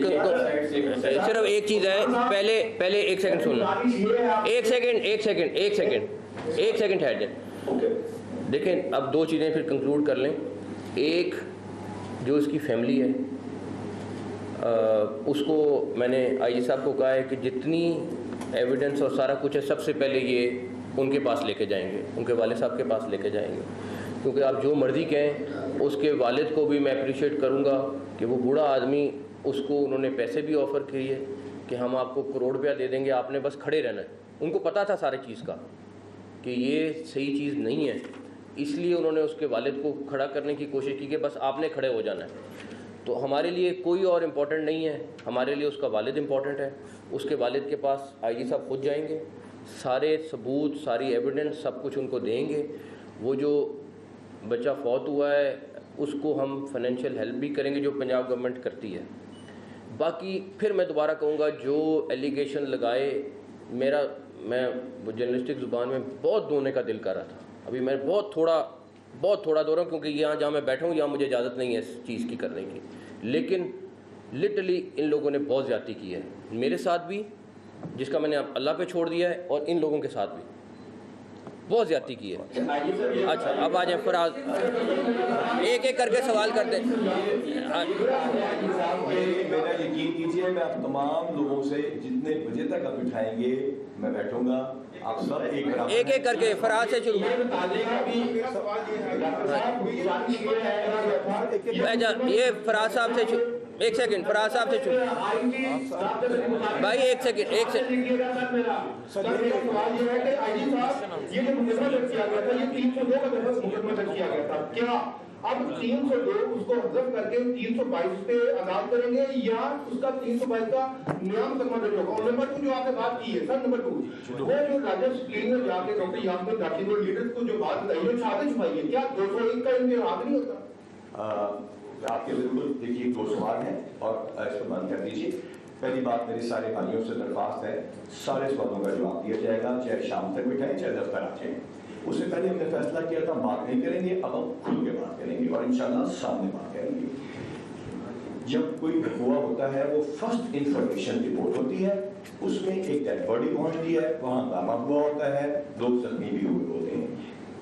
صرف ایک چیز ہے. پہلے ایک سیکنڈ سننا. ایک سیکنڈ ٹھہر جائیں. دیکھیں اب دو چیزیں پھر کنکلوڈ کر لیں. ایک جو اس کی فیملی ہے اس کو میں نے آئی جی صاحب کو کہا ہے کہ جتنی ایویڈنس اور سارا کچھ ہے سب سے پہلے یہ ان کے پاس لے کے جائیں گے، ان کے والد صاحب کے پاس لے کے جائیں گے، کیونکہ آپ جو مرضی کہیں اس کے والد کو بھی میں اپریشیٹ کروں گا کہ وہ بوڑھا آدمی، اس کو انہوں نے پیسے بھی آفر کیے کہ ہم آپ کو 1 کروڑ روپیہ دے دیں گے، آپ نے بس کھڑے رہنا ہے۔ ان کو پتہ تھا سارے چیز کا کہ یہ صحیح چیز نہیں ہے، اس لیے انہوں نے اس کے والد کو کھڑا کرنے کی کوشش کی کہ بس آپ نے کھڑے ہو جانا ہے۔ تو ہمارے لیے کوئی اور امپورٹنٹ نہیں ہے، ہمارے لیے اس کا والد امپورٹنٹ ہے۔ اس کے والد کے پاس آئی جی صاحب خود جائیں گے، سارے ثبوت، ساری ایویڈنس سب کچھ ان کو دیں گے۔ وہ جو بچہ فوت ہوا ہے اس کو ہم فائنینشیل ہیلپ بھی کریں گے جو پنجاب گورنمنٹ کرتی ہے۔ باقی پھر میں دوبارہ کہوں گا جو ایلیگیشن لگائے، میں جرنلسٹک زبان میں بہت دھونے کا دل کر رہا تھا، ابھی میں بہت تھوڑا دو رہا ہوں کیونکہ یہاں جہاں میں بیٹھا ہوں یہاں مجھے اجازت نہیں ہے اس چیز کی کرنے کی، لیکن لٹرلی ان لوگوں نے بہت زیادتی کی ہے، میرے ساتھ بھی جس کا میں نے اللہ پہ چھوڑ دیا ہے، اور ان لوگوں کے ساتھ بھی بہت زیادتی کی ہے۔ اچھا اب آ جائیں فراز، ایک ایک کر کے سوال کرتے ہیں۔ میرا یقین کیجیے میں آپ تمام لوگوں سے جتنے بجے تک آپ بٹھائیں گے میں بیٹھوں گا، آپ سب ایک ایک کر کے فراز سے شروع۔ یہ فراز صاحب سے ایک سیکنڈ، فراز صاحب سے شروع بھائی، ایک سیکنڈ اب 302 اس کو حذف کر کے 322 پہ آزاد کریں گے یا اس کا 322 کا نیا مقدمہ درج ہوگا؟ اور نمبر 2 جو آپ نے بات کی ہے سر، نمبر 2 وہ جو راجہ سپلین میں جا کے ڈاکٹر یاسمین داخل اور لیڈرز کو جو بات بتائی ہے چھاتے چھپائی ہے، کیا 201 کا ان کے حق نہیں ہوتا؟ آپ کے بالکل دیکھیے 2 سوال ہیں اور اس پر بند کر دیجیے۔ پہلی بات میری سارے بھائیوں سے درخواست ہے، سارے سوالوں کا جواب دیا جائے گا، چاہے شام تک بٹھائیں چاہے دفتر آ جائیں۔ اس سے پہلے ہم نے فیصلہ کیا تھا بات نہیں کریں گے، اب ہم کھل کے بات کریں گے اور انشاءاللہ سامنے بات کریں گے۔ جب کوئی ہوا ہوتا ہے وہ فرسٹ انفارمیشن رپورٹ ہوتی ہے، اس میں ایک ڈیڈ باڈی پہنچتی ہے، وہاں ہنگامہ ہوا ہوتا ہے، 2 زخمی بھی ہوئے ہوتے ہیں،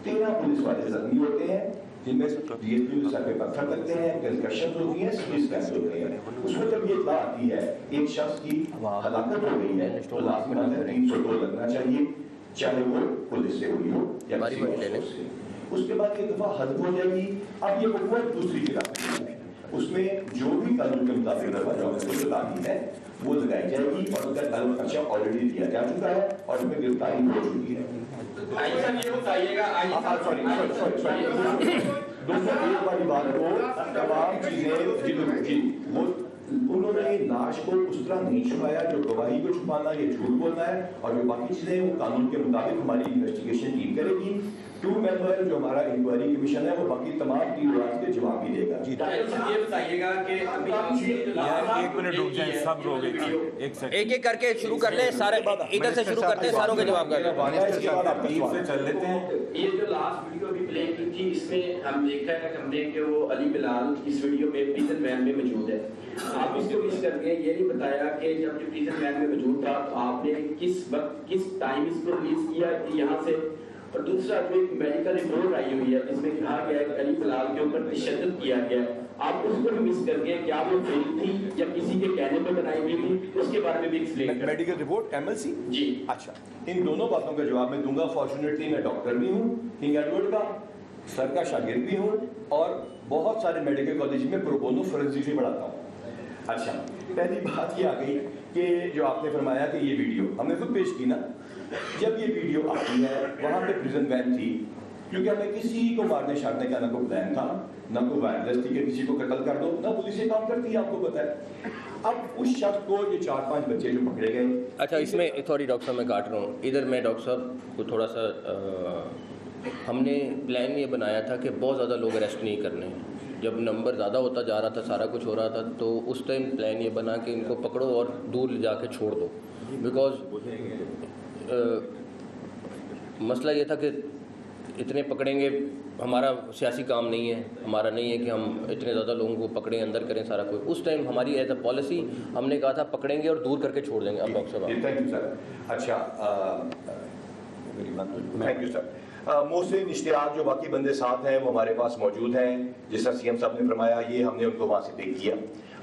13 پولیس والے زخمی ہوتے ہیں جن میں ڈی ایس پی سر پہ پتھر لگتے ہیں، کنکشن ہوتی ہیں، سیریس کیس ہوتے ہیں۔ اس میں جب یہ اطلاع آتی ہے ایک شخص کی ہلاکت ہو گئی ہے تو لازماً 302 لگنا چاہیے، چاہے وہ پولیس سے ہوئی ہو یا کسی اور سے۔ اس کے بعد یہ دفعہ حذف ہو جائے گی۔ اب یہ حکومت دوسری کتاب ہے، اس میں جو بھی قانون کے مطابق دروازوں میں گرفتاری ہے وہ لگائی جائے گی، اور اس کا تعلق خرچہ آلریڈی دیا جا چکا ہے اور اس میں گرفتاری ہو چکی ہے۔ دوسرا ایک والی بات کو تمام چیزیں وہ انہوں نے لاش کو اس طرح نہیں چھپایا جو گواہی کو چھپانا یہ جھوٹ بولنا ہے، اور جو باقی چیزیں وہ قانون کے مطابق ہماری انویسٹیگیشن ٹیم کرے گی۔ 2 ممبر جو ہمارا انکوائری کمیشن ہے وہ باقی تمام 3 بات کے جواب بھی دے گا۔ یہ بتائیے گا کہ ایک منٹ رک جائیں سب لوگ، ایک ایک کر کے شروع کر لیں، سارے ادھر سے شروع کرتے ہیں، ساروں کے جواب کر لیں۔ چل لیتے ہیں۔ یہ جو لاسٹ ویڈیو ابھی پلے کی تھی اس میں ہم دیکھا ہے ہم نے کہ وہ علی بلال اس ویڈیو میں پریزن وین میں موجود ہے، آپ اس کو مس کر کے یہ نہیں بتایا کہ جب یہ پریزن وین میں موجود تھا تو آپ نے کس وقت کس ٹائم اس کو ریلیز کیا یہاں سے، اور دوسرا جو ایک میڈیکل رپورٹ آئی ہوئی ہے جس میں کہا گیا ہے کہ علی بلال کے اوپر تشدد کیا گیا ہے، آپ اس کو بھی مس کر کے کیا وہ فیل تھی یا کسی کے کہنے پہ بنائی ہوئی تھی، اس کے بارے میں بھی ایکسپلین کریں۔ میڈیکل رپورٹ MLC جی اچھا، ان دونوں باتوں کا جواب میں دوں گا۔ فارچونیٹلی میں ڈاکٹر بھی ہوں، کنگ ایڈورڈ کا سر کا شاگرد بھی ہوں، اور بہت سارے میڈیکل کالج میں پرو بونو فورینسک بھی پڑھاتا ہوں۔ اچھا، پہلی بات یہ آ گئی کہ جو آپ نے فرمایا کہ یہ ویڈیو ہم نے خود پیش کی نا، جب یہ ویڈیو آتی ہے وہاں پہ پریزن وین تھی، کیونکہ ہمیں کسی کو مارنے شارنے کا نہ کوئی پلان تھا نہ کوئی وائرلیس تھی کہ کسی کو قتل کر دو، نہ پولیس یہ کام کرتی ہے، آپ کو پتا ہے۔ اب اس شخص کو یہ 4-5 بچے جو پکڑے گئے۔ اچھا اس میں تھوڑی ڈاکٹر صاحب میں کاٹ رہا ہوں ادھر، میں ڈاکٹر صاحب کو تھوڑا سا ہم نے پلان یہ بنایا تھا کہ بہت زیادہ لوگ اریسٹ نہیں کرنے، جب نمبر زیادہ ہوتا جا رہا تھا، سارا کچھ ہو رہا تھا، تو اس ٹائم پلان یہ بنا کہ ان کو پکڑو اور دور لے جا کے چھوڑ دو، بیکاز مسئلہ یہ تھا کہ اتنے پکڑیں گے، ہمارا سیاسی کام نہیں ہے، ہمارا نہیں ہے کہ ہم اتنے زیادہ لوگوں کو پکڑیں، اندر کریں سارا کوئی۔ اس ٹائم ہماری ایز اے پالیسی ہم نے کہا تھا پکڑیں گے اور دور کر کے چھوڑ دیں گے۔ اب ڈاکٹر صاحب تھینک یو سر۔ اچھا تھینک یو سر۔ محسن اشتیاق جو باقی بندے ساتھ ہیں وہ ہمارے پاس موجود ہیں، جس طرح CM صاحب نے فرمایا یہ ہم نے ان کو وہاں سے پک کیا،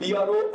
PRO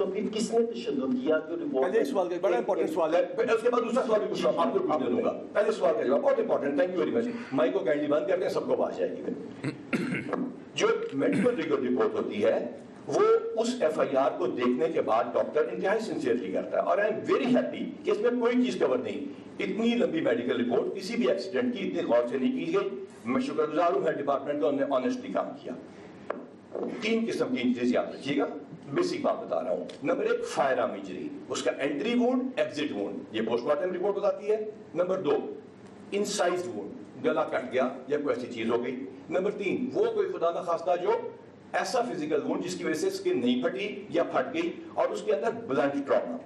تو پھر کس نے تشدد کیا جو رپورٹ پہلے سوال کا بڑا امپورٹنٹ سوال ہے، اس کے بعد دوسرا سوال بھی پوچھ رہا ہوں، آپ کو پوچھنے دوں گا. پہلے سوال کا جواب بہت important, thank you very much. Mic کو کائنڈلی بند کرتے ہیں، سب کو آواز جائے گی. جو میڈیکل رپورٹ ہوتی ہے وہ اس ایف آئی آر کو دیکھنے کے بعد ڈاکٹر انتہائی سنسیئرلی کرتا ہے، اور آئی ایم ویری ہیپی کہ اس میں کوئی چیز کور نہیں. اتنی لمبی میڈیکل رپورٹ کسی بھی ایکسیڈنٹ کی اتنے غور سے نہیں کی گئی. میں شکر گزار ہوں ڈپارٹمنٹ کا، انہوں نے آنیسٹلی کام کیا. 3 قسم کی انجریز یاد رکھیے گا، بیسک بات بتا رہا ہوں. نمبر 1 فائر آرم انجری، اس کا انٹری وونڈ، ایگزٹ وونڈ، یہ پوسٹ مارٹم رپورٹ بتاتی ہے. نمبر 2 انسائزڈ وونڈ، گلا کٹ گیا یا کوئی ایسی چیز ہو گئی. نمبر 3 وہ کوئی خدا نخواستہ جو ایسا فزیکل وونڈ جس کی وجہ سے سکن نہیں پھٹی یا پھٹ گئی، اور اس کے اندر بلنٹ ٹراما.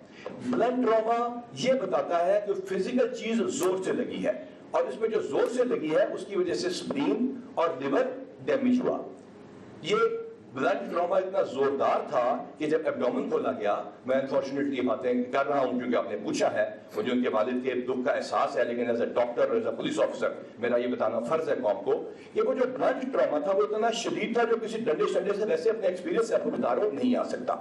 بلنٹ ٹراما یہ بتاتا ہے کہ فزیکل چیز زور سے لگی ہے، اور اس میں جو زور سے لگی ہے اس کی وجہ سے سپلین اور لیور ڈیمیج ہوا. یہ بلنٹ ٹراما اتنا زوردار تھا کہ جب ایبڈومن کھولا گیا، میں انفارچونیٹلی یہ باتیں کر رہا ہوں کیونکہ آپ نے پوچھا ہے، مجھے ان کے والد کے دکھ کا احساس ہے، لیکن ایز اے ڈاکٹر اور ایز اے پولیس آفیسر میرا یہ بتانا فرض ہے قوم کو کہ وہ جو بلنٹ ٹراما تھا وہ اتنا شدید تھا جو کسی ڈنڈے شنڈے سے ویسے اپنے ایکسپیرینس سے آپ کو بتا رہا ہوں نہیں آ سکتا.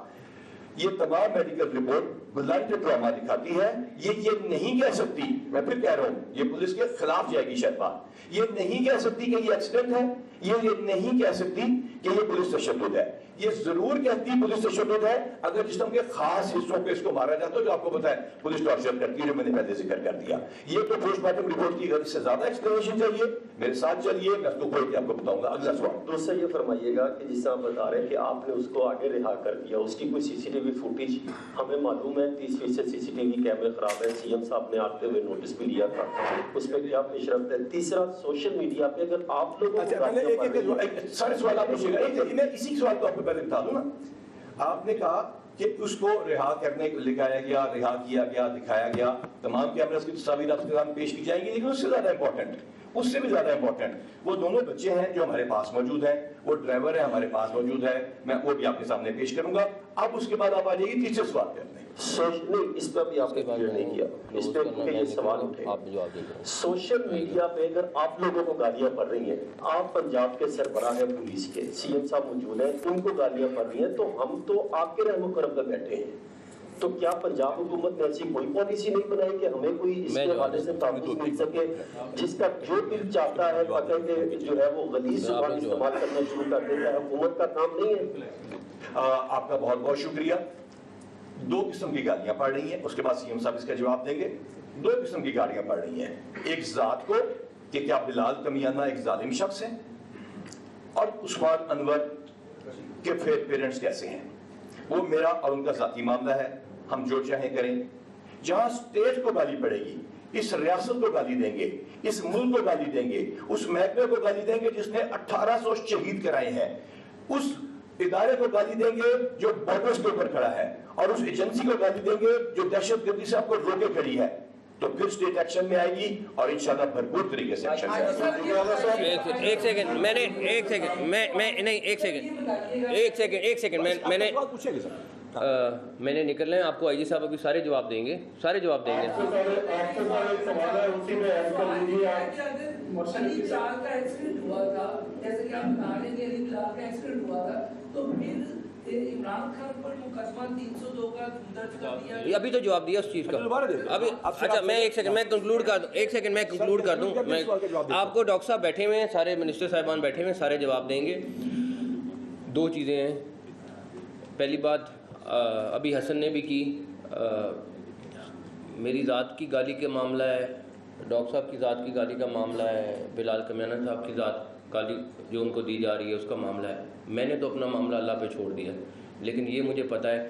یہ تمام میڈیکل رپورٹ بلنٹ ٹراما دکھاتی ہے. یہ نہیں کہہ سکتی، میں پھر کہہ رہا ہوں یہ پولیس کے خلاف جائے گی شاید بات، یہ نہیں کہہ سکتی کہ یہ ایکسیڈنٹ ہے، یہ نہیں کہہ سکتی کہ یہ پولیس تشدد ہے. یہ ضرور کہتی پولیس تشدد ہے اگر جسم کے خاص حصوں پہ اس کو مارا جاتا ہے، جو آپ کو پتا ہے پولیس ٹارچر کرتی ہے، جو میں نے پہلے ذکر کر دیا. یہ تو پوسٹ مارٹم رپورٹ کی، اگر اس سے زیادہ ایکسپلینیشن چاہیے میرے ساتھ چلیے، میں اس کو کھول کے آپ کو بتاؤں گا. اگلا سوال. دوسرا یہ فرمائیے گا کہ جس طرح بتا رہے ہیں کہ آپ نے اس کو آگے رہا کر دیا، اس کی کوئی سی سی ٹی وی فوٹیج ہمیں معلوم ہے 30% سی سی ٹی وی کیمرے خراب ہے، سی ایم صاحب نے آتے ہوئے نوٹس بھی لیا تھا، اس پہ کیا پیش رفت ہے؟ تیسرا سوشل میڈیا پہ اگر آپ لوگوں سارے سوال آپ پوچھیے گا، میں اسی سوال کو آپ کو پہلے بتا دوں نا. آپ نے کہا کہ اس کو رہا کرنے کو لکھایا گیا، رہا کیا گیا، دکھایا گیا، تمام کیمراز کی تصاویر آپ کے سامنے پیش کی جائیں گی، لیکن اس سے زیادہ امپورٹنٹ، اس سے بھی زیادہ امپورٹنٹ وہ دونوں بچے ہیں جو ہمارے پاس موجود ہیں، وہ ڈرائیور ہے ہمارے پاس موجود ہے، میں وہ بھی آپ کے سامنے پیش کروں گا. اب اس کے بعد آپ آ جائیے تیسرے سوال کرنے. نہیں، اس پہ بھی آپ نے کلیئر نہیں کیا، اس پہ یہ سوال اٹھے. سوشل میڈیا پہ اگر آپ لوگوں کو گالیاں پڑ رہی ہیں، آپ پنجاب کے سربراہ ہیں پولیس کے، سی ایم صاحب موجود ہیں، ان کو گالیاں پڑ رہی ہیں، تو ہم تو آپ کے رحم و کرم پہ بیٹھے ہیں. تو کیا پنجاب حکومت نے ایسی کوئی پالیسی نہیں بنائی کہ ہمیں کوئی اس کے حوالے سے تحفظ مل سکے؟ جس کا جو دل چاہتا ہے پتہ کہ جو ہے وہ غلیظ زبان استعمال کرنا شروع کر دیتا ہے، حکومت کا کام نہیں ہے. آپ کا بہت بہت شکریہ. 2 قسم کی گالیاں پڑ رہی ہیں، اس کے بعد سی ایم صاحب اس کا جواب دیں گے. 2 قسم کی گالیاں پڑ رہی ہیں، ایک ذات کو کہ کیا بلال کمیانہ ایک ظالم شخص ہے، اور عثمان انور کے پیرنٹس کیسے ہیں. وہ میرا اور ان کا ذاتی معاملہ ہے، ہم جو چاہیں کریں. جہاں اسٹیٹ کو گالی پڑے گی، اس ریاست کو گالی دیں گے، اس ملک کو گالی دیں گے، اس محکمے کو گالی دیں گے جس نے 1800 شہید کرائے ہیں، اس ادارے کو گالی دیں گے جو بارڈرز کے اوپر کھڑا ہے، اور اس ایجنسی کو گالی دیں گے جو دہشت گردی سے آپ کو روکے کھڑی ہے، تو پھر اسٹیٹ ایکشن میں آئے گی اور انشاءاللہ بھرپور طریقے سے ایکشن میں آئے گی. ایک سیکنڈ میں نے میں نے نکلنا ہے. آپ کو آئی جی صاحب ابھی سارے جواب دیں گے. ابھی تو جواب دیا اس چیز کا. ابھی اچھا میں ایک سیکنڈ میں کنکلوڈ کر دوں. آپ کو ڈاکٹر صاحب بیٹھے ہوئے ہیں، سارے منسٹر صاحبان بیٹھے ہوئے ہیں، سارے جواب دیں گے. 2 چیزیں ہیں. پہلی بات ابھی حسن نے بھی کی، میری ذات کی گالی کا معاملہ ہے، ڈاکٹر صاحب کی ذات کی گالی کا معاملہ ہے، بلال کمیانہ صاحب کی ذات گالی جو ان کو دی جا رہی ہے اس کا معاملہ ہے. میں نے تو اپنا معاملہ اللہ پہ چھوڑ دیا، لیکن یہ مجھے پتہ ہے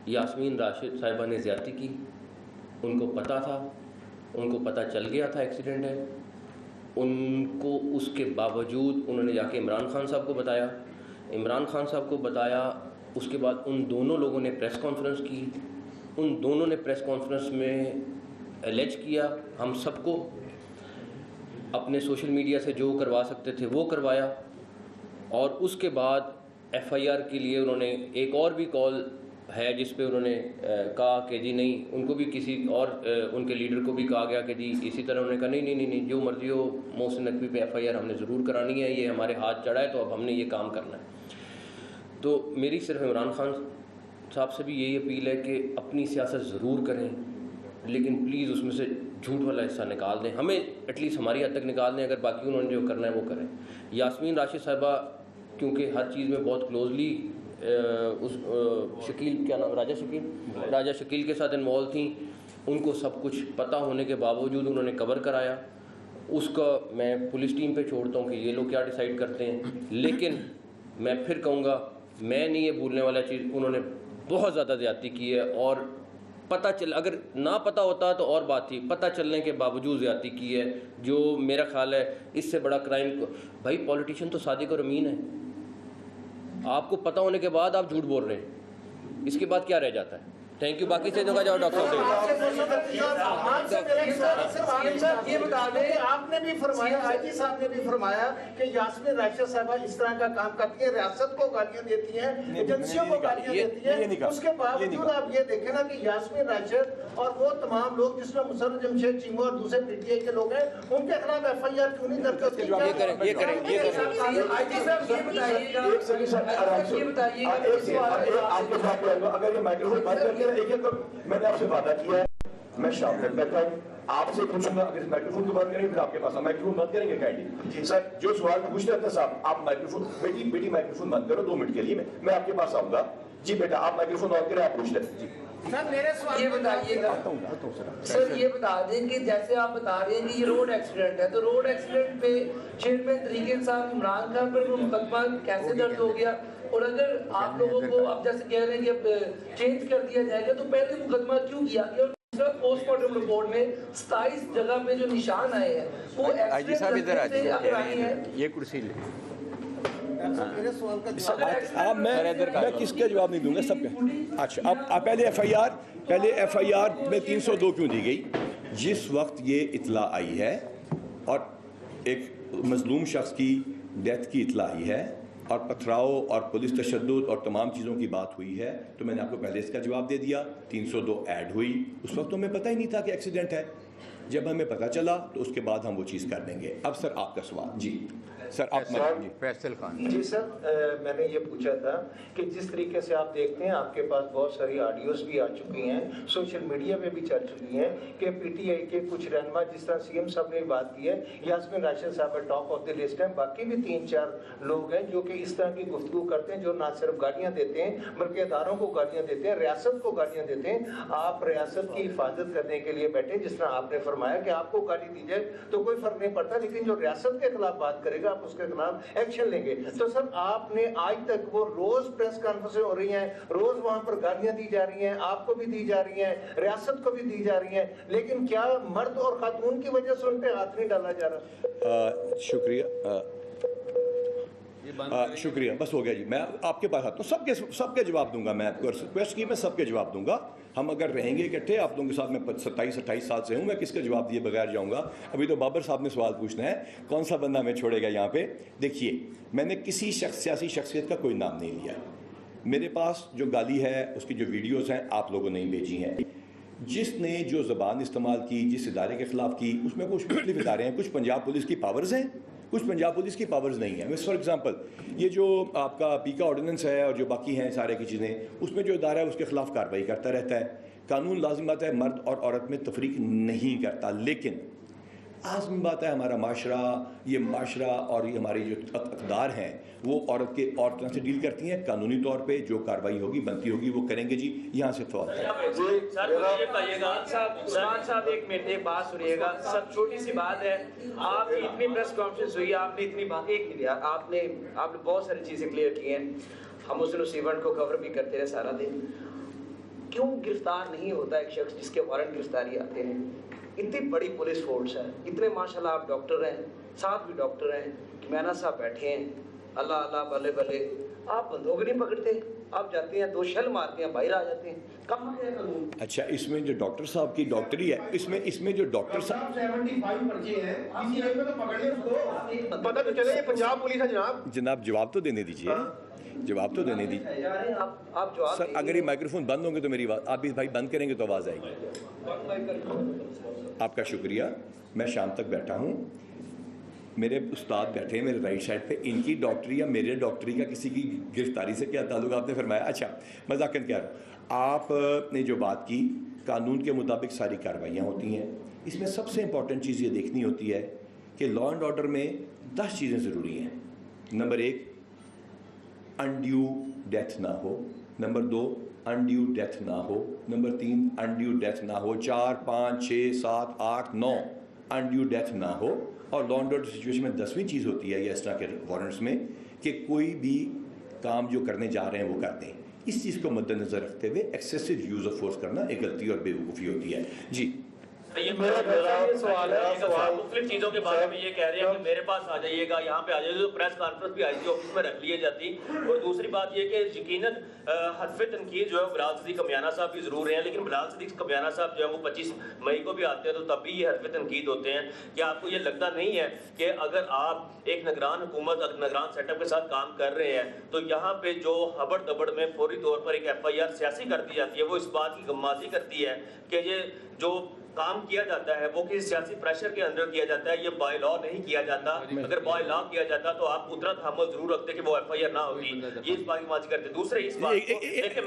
یاسمین راشد صاحبہ نے زیادتی کی، ان کو پتہ تھا، ان کو پتہ چل گیا تھا ایکسیڈنٹ ہے، ان کو اس کے باوجود انہوں نے جا کے عمران خان صاحب کو بتایا. عمران خان صاحب کو بتایا، اس کے بعد ان دونوں لوگوں نے پریس کانفرنس کی، ان دونوں نے پریس کانفرنس میں الیج کیا، ہم سب کو اپنے سوشل میڈیا سے جو کروا سکتے تھے وہ کروایا. اور اس کے بعد ایف آئی آر کے لیے انہوں نے ایک اور بھی کال ہے جس پہ انہوں نے کہا کہ جی نہیں، ان کو بھی کسی اور ان کے لیڈر کو بھی کہا گیا کہ جی اسی طرح انہوں نے کہا نہیں جو مرضی ہو، محسن نقوی پہ ایف آئی آر ہم نے ضرور کرانی ہے، یہ ہمارے ہاتھ چڑھا ہے تو اب ہم نے یہ کام کرنا ہے. تو میری صرف عمران خان صاحب سے بھی یہی اپیل ہے کہ اپنی سیاست ضرور کریں لیکن پلیز اس میں سے جھوٹ والا حصہ نکال دیں, ہمیں ایٹ لیسٹ ہماری حد تک نکال دیں, اگر باقی انہوں نے جو کرنا ہے وہ کریں. یاسمین راشد صاحبہ کیونکہ ہر چیز میں بہت کلوزلی اس شکیل کیا نام راجہ شکیل کے ساتھ انوالو تھیں, ان کو سب کچھ پتہ ہونے کے باوجود انہوں نے کور کرایا. اس کا میں پولیس ٹیم پہ چھوڑتا ہوں کہ یہ لوگ کیا ڈیسائیڈ کرتے ہیں, لیکن میں پھر کہوں گا میں نہیں یہ بھولنے والا چیز, انہوں نے بہت زیادہ زیادتی کی ہے, اور پتہ چل اگر نہ پتہ ہوتا تو اور بات تھی, پتہ چلنے کے باوجود زیادتی کی ہے, جو میرا خیال ہے اس سے بڑا کرائم. بھائی پولیٹیشین تو صادق اور امین ہے, آپ کو پتہ ہونے کے بعد آپ جھوٹ بول رہے ہیں, اس کے بعد کیا رہ جاتا ہے. Thank you. باقی چیزوں کا جواب ڈاکٹر صاحب یہ بتا دیں, آپ نے بھی فرمایا, آئی جی صاحب نے بھی فرمایا کہ یاسمین راشد صاحبہ اس طرح کا کام کرتی ہیں, ریاست کو گالیاں دیتی ہیں, ایجنسیوں کو گالیاں دیتی ہیں. اس کے باوجود آپ یہ دیکھیں نا کہ یاسمین راشد اور وہ تمام لوگ جس میں مسرت جمشید چیمہ اور دوسرے پی ٹی آئی کے لوگ ہیں, ان کے خلاف ایف آئی آر کیوں نہیں درج کرتے؟ یہ کریں اگر یہ مائکروفون بند کر کے میں نے آپ سے وعدہ کیا ہے, میں شام تک بیٹھا ہوں, آپ سے پوچھوں گا اگر اس مائکروفون کو بند کریں پھر آپ کے پاس مائکروفون بند کریں گے کائنڈلی. سر جو سوال پوچھتے ہیں صاحب, آپ مائکروفون بیٹی مائکروفون بند کرو 2 منٹ کے لیے, میں آپ کے پاس آؤں گا. جی بیٹا آپ مائکروفون آن کریں, آپ پوچھ لیں. جی سر میرے سوال یہ بتائیے گا سر, یہ بتا دیں کہ جیسے آپ بتا رہے ہیں کہ یہ روڈ ایکسیڈنٹ ہے, تو روڈ ایکسیڈنٹ پہ چیئرمین طریقے صاحب عمران خان پر مقدمہ کیسے درج ہو گیا, اور اگر آپ لوگوں کو اب جیسے کہہ رہے ہیں کہ اب چینج کر دیا جائے گا تو پہلے مقدمہ کیوں کیا گیا؟ اور پوسٹ مارٹم رپورٹ میں 27 جگہ پہ جو نشان آئے ہیں وہ آئی صاحب ادھر آ جائیے, یہ کرسی لے. اب میں کس کا جواب نہیں دوں گا سب کا. اچھا اب پہلے ایف آئی آر میں 302 کیوں دی گئی؟ جس وقت یہ اطلاع آئی ہے اور ایک مظلوم شخص کی ڈیتھ کی اطلاع آئی ہے اور پتھراؤ اور پولیس تشدد اور تمام چیزوں کی بات ہوئی ہے, تو میں نے آپ کو پہلے اس کا جواب دے دیا. 302 ایڈ ہوئی, اس وقت تو ہمیں پتہ ہی نہیں تھا کہ ایکسیڈنٹ ہے, جب ہمیں پتہ چلا تو اس کے بعد ہم وہ چیز کر دیں گے. اب سر آپ کا سوال. جی سر آپ فیصل خان. جی سر, میں نے یہ پوچھا تھا کہ جس طریقے سے آپ دیکھتے ہیں آپ کے پاس بہت ساری آڈیوز بھی آ چکی ہیں, سوشل میڈیا میں بھی چل چکی ہیں کہ پی ٹی آئی کے کچھ رہنما, جس طرح سی ایم صاحب نے بات کی ہے, یاسمین راشد صاحب ٹاپ آف دی لسٹ ہیں, باقی بھی 3-4 لوگ ہیں جو کہ اس طرح کی گفتگو کرتے ہیں, جو نہ صرف گالیاں دیتے ہیں بلکہ اداروں کو گالیاں دیتے ہیں, ریاست کو گالیاں دیتے ہیں. آپ ریاست کی حفاظت کرنے کے لیے بیٹھے, جس طرح آپ نے فرمایا کہ آپ کو گالی دی جائے تو کوئی فرق نہیں پڑتا, لیکن جو ریاست کے خلاف بات کرے گا آپ اس کے خلاف ایکشن لیں گے. تو سر آپ نے آج تک وہ روز پریس کانفرنسیں ہو رہی ہیں, روز وہاں پر گالیاں دی جا رہی ہیں, آپ کو بھی دی جا رہی ہیں, ریاست کو بھی دی جا رہی ہیں, لیکن کیا مرد اور خاتون کی وجہ سے ان پہ ہاتھ نہیں ڈالا جا رہا؟ شکریہ, بس ہو گیا جی. میں آپ کے پاس آتا ہوں, سب کے جواب دوں گا. میں ریکویسٹ کی, میں سب کے جواب دوں گا. ہم اگر رہیں گے اکٹھے آپ لوگوں کے ساتھ, میں 27-28 سال سے ہوں, میں کس کا جواب دیے بغیر جاؤں گا؟ ابھی تو بابر صاحب نے سوال پوچھنا ہے, کون سا بندہ ہمیں چھوڑے گا یہاں پہ. دیکھیے میں نے کسی سیاسی شخصیت کا کوئی نام نہیں لیا. میرے پاس جو گالی ہے اس کی جو ویڈیوز ہیں آپ لوگوں نے بھیجی ہیں. جس نے جو زبان استعمال کی, جس ادارے کے خلاف کی, اس میں کچھ مختلف ادارے ہیں. کچھ پنجاب پولیس کی پاورز ہیں, کچھ پنجاب پولیس کی پاورز نہیں ہیں. فار ایگزامپل یہ جو آپ کا پی کا آرڈیننس ہے اور جو باقی ہیں سارے کی چیزیں, اس میں جو ادارہ ہے اس کے خلاف کارروائی کرتا رہتا ہے. قانون لازم بات ہے مرد اور عورت میں تفریق نہیں کرتا, لیکن لازم بات ہے ہمارا معاشرہ, یہ معاشرہ اور یہ ہماری جو اقدار ہیں وہ عورتوں سے ڈیل کرتی ہیں. قانونی طور پہ جو کارروائی ہوگی بنتی ہوگی وہ کریں گے. جی یہاں سے سوال صاحب ایک منٹ, ایک بات سنیے گا سر, چھوٹی سی بات ہے. آپ کی اتنی پریس کانفرنس ہوئی, آپ نے اتنی بات, ایک منٹ, آپ نے بہت ساری چیزیں کلیئر کی ہیں. ہم اس ایونٹ کو کور بھی کرتے رہے سارا دن. کیوں گرفتار نہیں ہوتا ایک شخص جس کے وارنٹ گرفتاری آتے ہیں؟ اتنی بڑی پولیس فورس ہے, اتنے ماشاءاللہ آپ ڈاکٹر ہیں, ساتھ بھی ڈاکٹر ہیں, مینا صاحب بیٹھے ہیں, اللہ اللہ بلے بلے, آپ بندوق نہیں پکڑتے, آپ جاتے ہیں 2 شل مارتے ہیں, باہر آ جاتے ہیں. کہاں ہے قانون؟ اچھا اس میں جو ڈاکٹر صاحب کی ڈاکٹری ہے, اس میں جو ڈاکٹر صاحب 75 پرچے ہیں, کسی ایک میں تو پکڑ لیں اس کو, پتہ تو چلے یہ پنجاب پولیس ہے جناب. جواب تو دینے دیجیے, جواب تو دینے دیجیے سر. اگر یہ مائکروفون بند ہوں گے تو میری بات, آپ بھی بھائی بند کریں گے تو آواز آئے گی. آپ کا شکریہ. میں شام تک بیٹھا ہوں. میرے استاد بیٹھے ہیں میرے رائٹ سائڈ پہ, ان کی ڈاکٹری یا میرے ڈاکٹری کا کسی کی گرفتاری سے کیا تعلق؟ آپ نے فرمایا اچھا مذاکرہ کیا آپ نے جو بات کی, قانون کے مطابق ساری کارروائیاں ہوتی ہیں. اس میں سب سے امپورٹنٹ چیز یہ دیکھنی ہوتی ہے کہ لا اینڈ آرڈر میں 10 چیزیں ضروری ہیں. نمبر 1 انڈیو ڈیتھ نہ ہو, نمبر 2 انڈیو ڈیتھ نہ ہو, نمبر 3 انڈیو ڈیتھ نہ ہو, 4 5 6 7 8 9 انڈیو ڈیتھ نہ ہو. اور لا اینڈ آرڈر سچویشن میں 10ویں چیز ہوتی ہے یا اس طرح کے وارنٹس میں کہ کوئی بھی کام جو کرنے جا رہے ہیں وہ کر دیں. اس چیز کو مد نظر رکھتے ہوئے ایکسیسو یوز آف فورس کرنا ایک غلطی اور بیوقوفی ہوتی ہے. جی میرا سوال ہے, مختلف چیزوں کے بارے میں یہ کہہ رہے ہیں کہ میرے پاس آ جائیے گا, یہاں پہ آ جائیے گا, تو پریس کانفرنس بھی آئی سی آفس میں رکھ لیے جاتی. اور دوسری بات یہ کہ یقیناً حرف تنقید جو ہے بلال صدیق کمیانہ صاحب بھی ضرور ہیں, لیکن بلال صدیق کمیانہ صاحب جو ہے وہ 25 مئی کو بھی آتے ہیں, تو تب بھی یہ حرف تنقید ہوتے ہیں. کیا آپ کو یہ لگتا نہیں ہے کہ اگر آپ ایک نگران حکومت, نگران سیٹ اپ کے ساتھ کام کر رہے ہیں, تو یہاں پہ جو ہبڑ دبڑ میں فوری طور پر ایک FIR سیاسی کر دی جاتی ہے, وہ اس بات کی غمازی کرتی ہے کہ یہ جو کام کیا جاتا ہے وہ کسی سیاسی پریشر کے اندر کیا جاتا ہے, یہ بائی لا نہیں کیا جاتا. اگر بائی لا کیا جاتا تو آپ قدرت حمل ضرور رکھتے کہ وہ FIR نہ ہوتی. یہ اس بات کی غمازی کرتے. دوسرے اس بات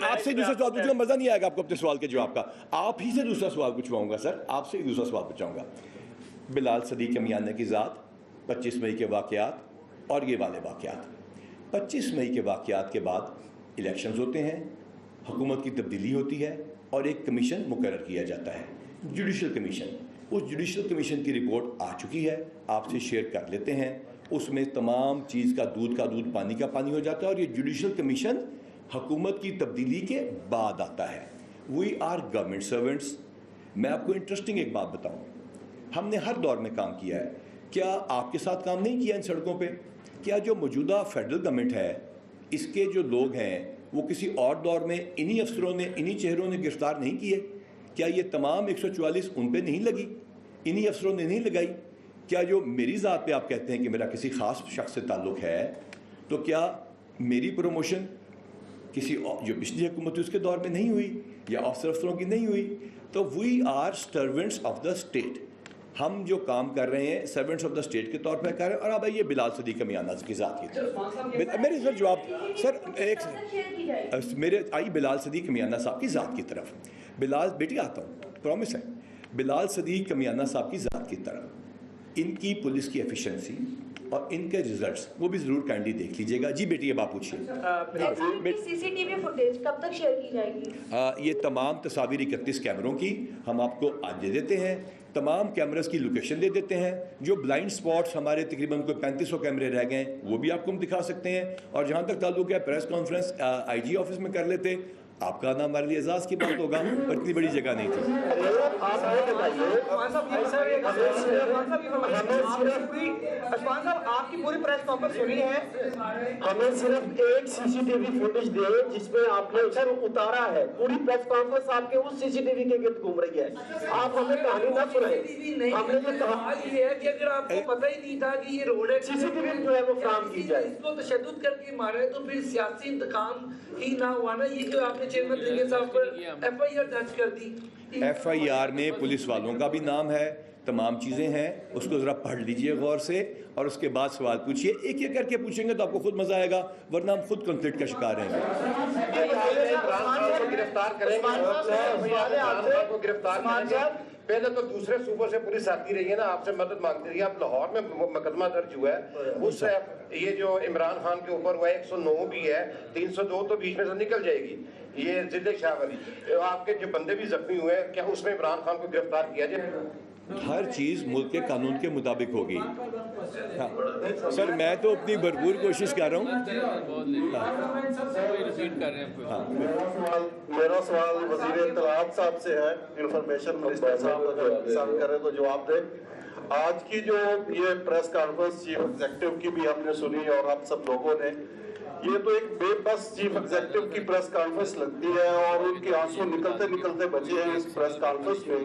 آپ سے دوسرا سوال پوچھوں گا, مزہ نہیں آئے گا آپ کو اپنے سوال کے جواب کا. آپ ہی سے دوسرا سوال پوچھواؤں گا سر, آپ سے دوسرا سوال پوچھاؤں گا. بلال صدیق کمیانہ کی ذات, 25 مئی کے واقعات اور یہ والے واقعات. 25 مئی کے واقعات کے بعد الیکشنز ہوتے ہیں, حکومت کی تبدیلی ہوتی ہے اور ایک کمیشن مقرر کیا جاتا ہے, جوڈیشل کمیشن. اس جوڈیشل کمیشن کی رپورٹ آ چکی ہے, آپ سے شیئر کر لیتے ہیں. اس میں تمام چیز کا دودھ پانی کا پانی ہو جاتا ہے. اور یہ جوڈیشل کمیشن حکومت کی تبدیلی کے بعد آتا ہے. We are government servants. میں آپ کو انٹرسٹنگ ایک بات بتاؤں, ہم نے ہر دور میں کام کیا ہے. کیا آپ کے ساتھ کام نہیں کیا ان سڑکوں پہ؟ کیا جو موجودہ فیڈرل گورنمنٹ ہے اس کے جو لوگ ہیں وہ کسی اور دور میں انہی افسروں نے, انہی چہروں نے گرفتار نہیں کیے؟ کیا یہ تمام 144 ان پہ نہیں لگی, انہی افسروں نے نہیں لگائی؟ کیا جو میری ذات پہ آپ کہتے ہیں کہ میرا کسی خاص شخص سے تعلق ہے, تو کیا میری پروموشن کسی جو پچھلی حکومت اس کے دور میں نہیں ہوئی یا افسروں کی نہیں ہوئی؟ تو we are servants of the state. ہم جو کام کر رہے ہیں سرونٹس آف دا اسٹیٹ کے طور پہ کر رہے ہیں. اور اب یہ بلال صدیق کمیانہ کی ذات کی طرف میرے سر جواب سر ایک میرے آئی بلال صدیق کمیانہ صاحب کی ذات کی طرف. بلال بیٹی آتا ہوں, پرومس ہے. بلال صدیق کمیانہ صاحب کی ذات کی طرف, ان کی پولیس کی ایفیشنسی اور ان کے ریزلٹس وہ بھی ضرور کائنڈلی دیکھ لیجیے گا. جی بیٹی اب آپ پوچھیے. CCTV فوٹیج کب تک شیئر کی جائے گی؟ یہ تمام تصاویر 31 کیمروں کی ہم آپ کو آج دے دیتے ہیں. تمام کیمراز کی لوکیشن دے دیتے ہیں. جو بلائنڈ سپاٹس ہمارے تقریباً کوئی 3500 کیمرے رہ گئے ہیں وہ بھی آپ کو ہم دکھا سکتے ہیں. اور جہاں تک تعلق ہے پریس کانفرنس IG آفس میں کر لیتے, آپ کا نام ہمارے لیے اعزاز کی بات ہوگا, اور اتنی بڑی جگہ نہیں تھی. آپ کی پوری پریس کانفرنس سنی ہے, ہمیں صرف ایک CCTV فوٹیج دے جس میں آپ نے اسے اتارا ہے. پوری پریس کانفرنس آپ کے اس CCTV کے گرد گھوم رہی ہے. آپ ہمیں کہانی نہ سنائیں. ہم نے یہ کہا کہ اگر آپ کو پتہ ہی نہیں تھا کہ یہ روڈ ہے, CCTV جو ہے وہ فراہم کی جائے. اس کو تشدد کر کے مارے تو پھر سیاسی انتقام ہی نہ ہوا نا. یہ جو آپ نے چیئرمین طریقے صاحب پر FIR درج کر دی. FIR میں پولیس والوں کا بھی نام ہے, تمام چیزیں ہیں. اس کو ذرا پڑھ لیجئے غور سے اور اس کے بعد سوال پوچھئے. ایک ایک کر کے پوچھیں گے تو آپ کو خود مزہ آئے گا, ورنہ ہم خود کنفلکٹ کا شکار ہیں. گرفتار کریں گے, پہلے تو دوسرے صوبوں سے پولیس آتی رہی ہے نا, آپ سے مدد مانگتی رہی ہے. اب لاہور میں مقدمہ درج ہوا ہے, اس سے یہ جو عمران خان کے اوپر وہ 109 بھی ہے, 302 تو بیچ میں سے نکل جائے گی. یہ ضلع شاہ ولی آپ کے جو بندے بھی زخمی ہوئے ہیں, کیا اس میں عمران خان کو گرفتار کیا جائے گا؟ ہر چیز ملک کے قانون کے مطابق ہوگی. سر میں تو اپنی بھرپور کوشش کر رہا ہوں. میرا سوال وزیر اطلاعات صاحب سے ہے. انفارمیشن منسٹر صاحب کرے تو جواب دیں. آج کی جو یہ پریس کانفرنس چیف ایگزیکٹو کی بھی ہم نے سنی اور آپ سب لوگوں نے, یہ تو ایک بے بس چیف ایگزیکٹو کی پریس کانفرنس لگتی ہے اور ان کے آنسو نکلتے نکلتے بچے ہیں اس پریس کانفرنس میں.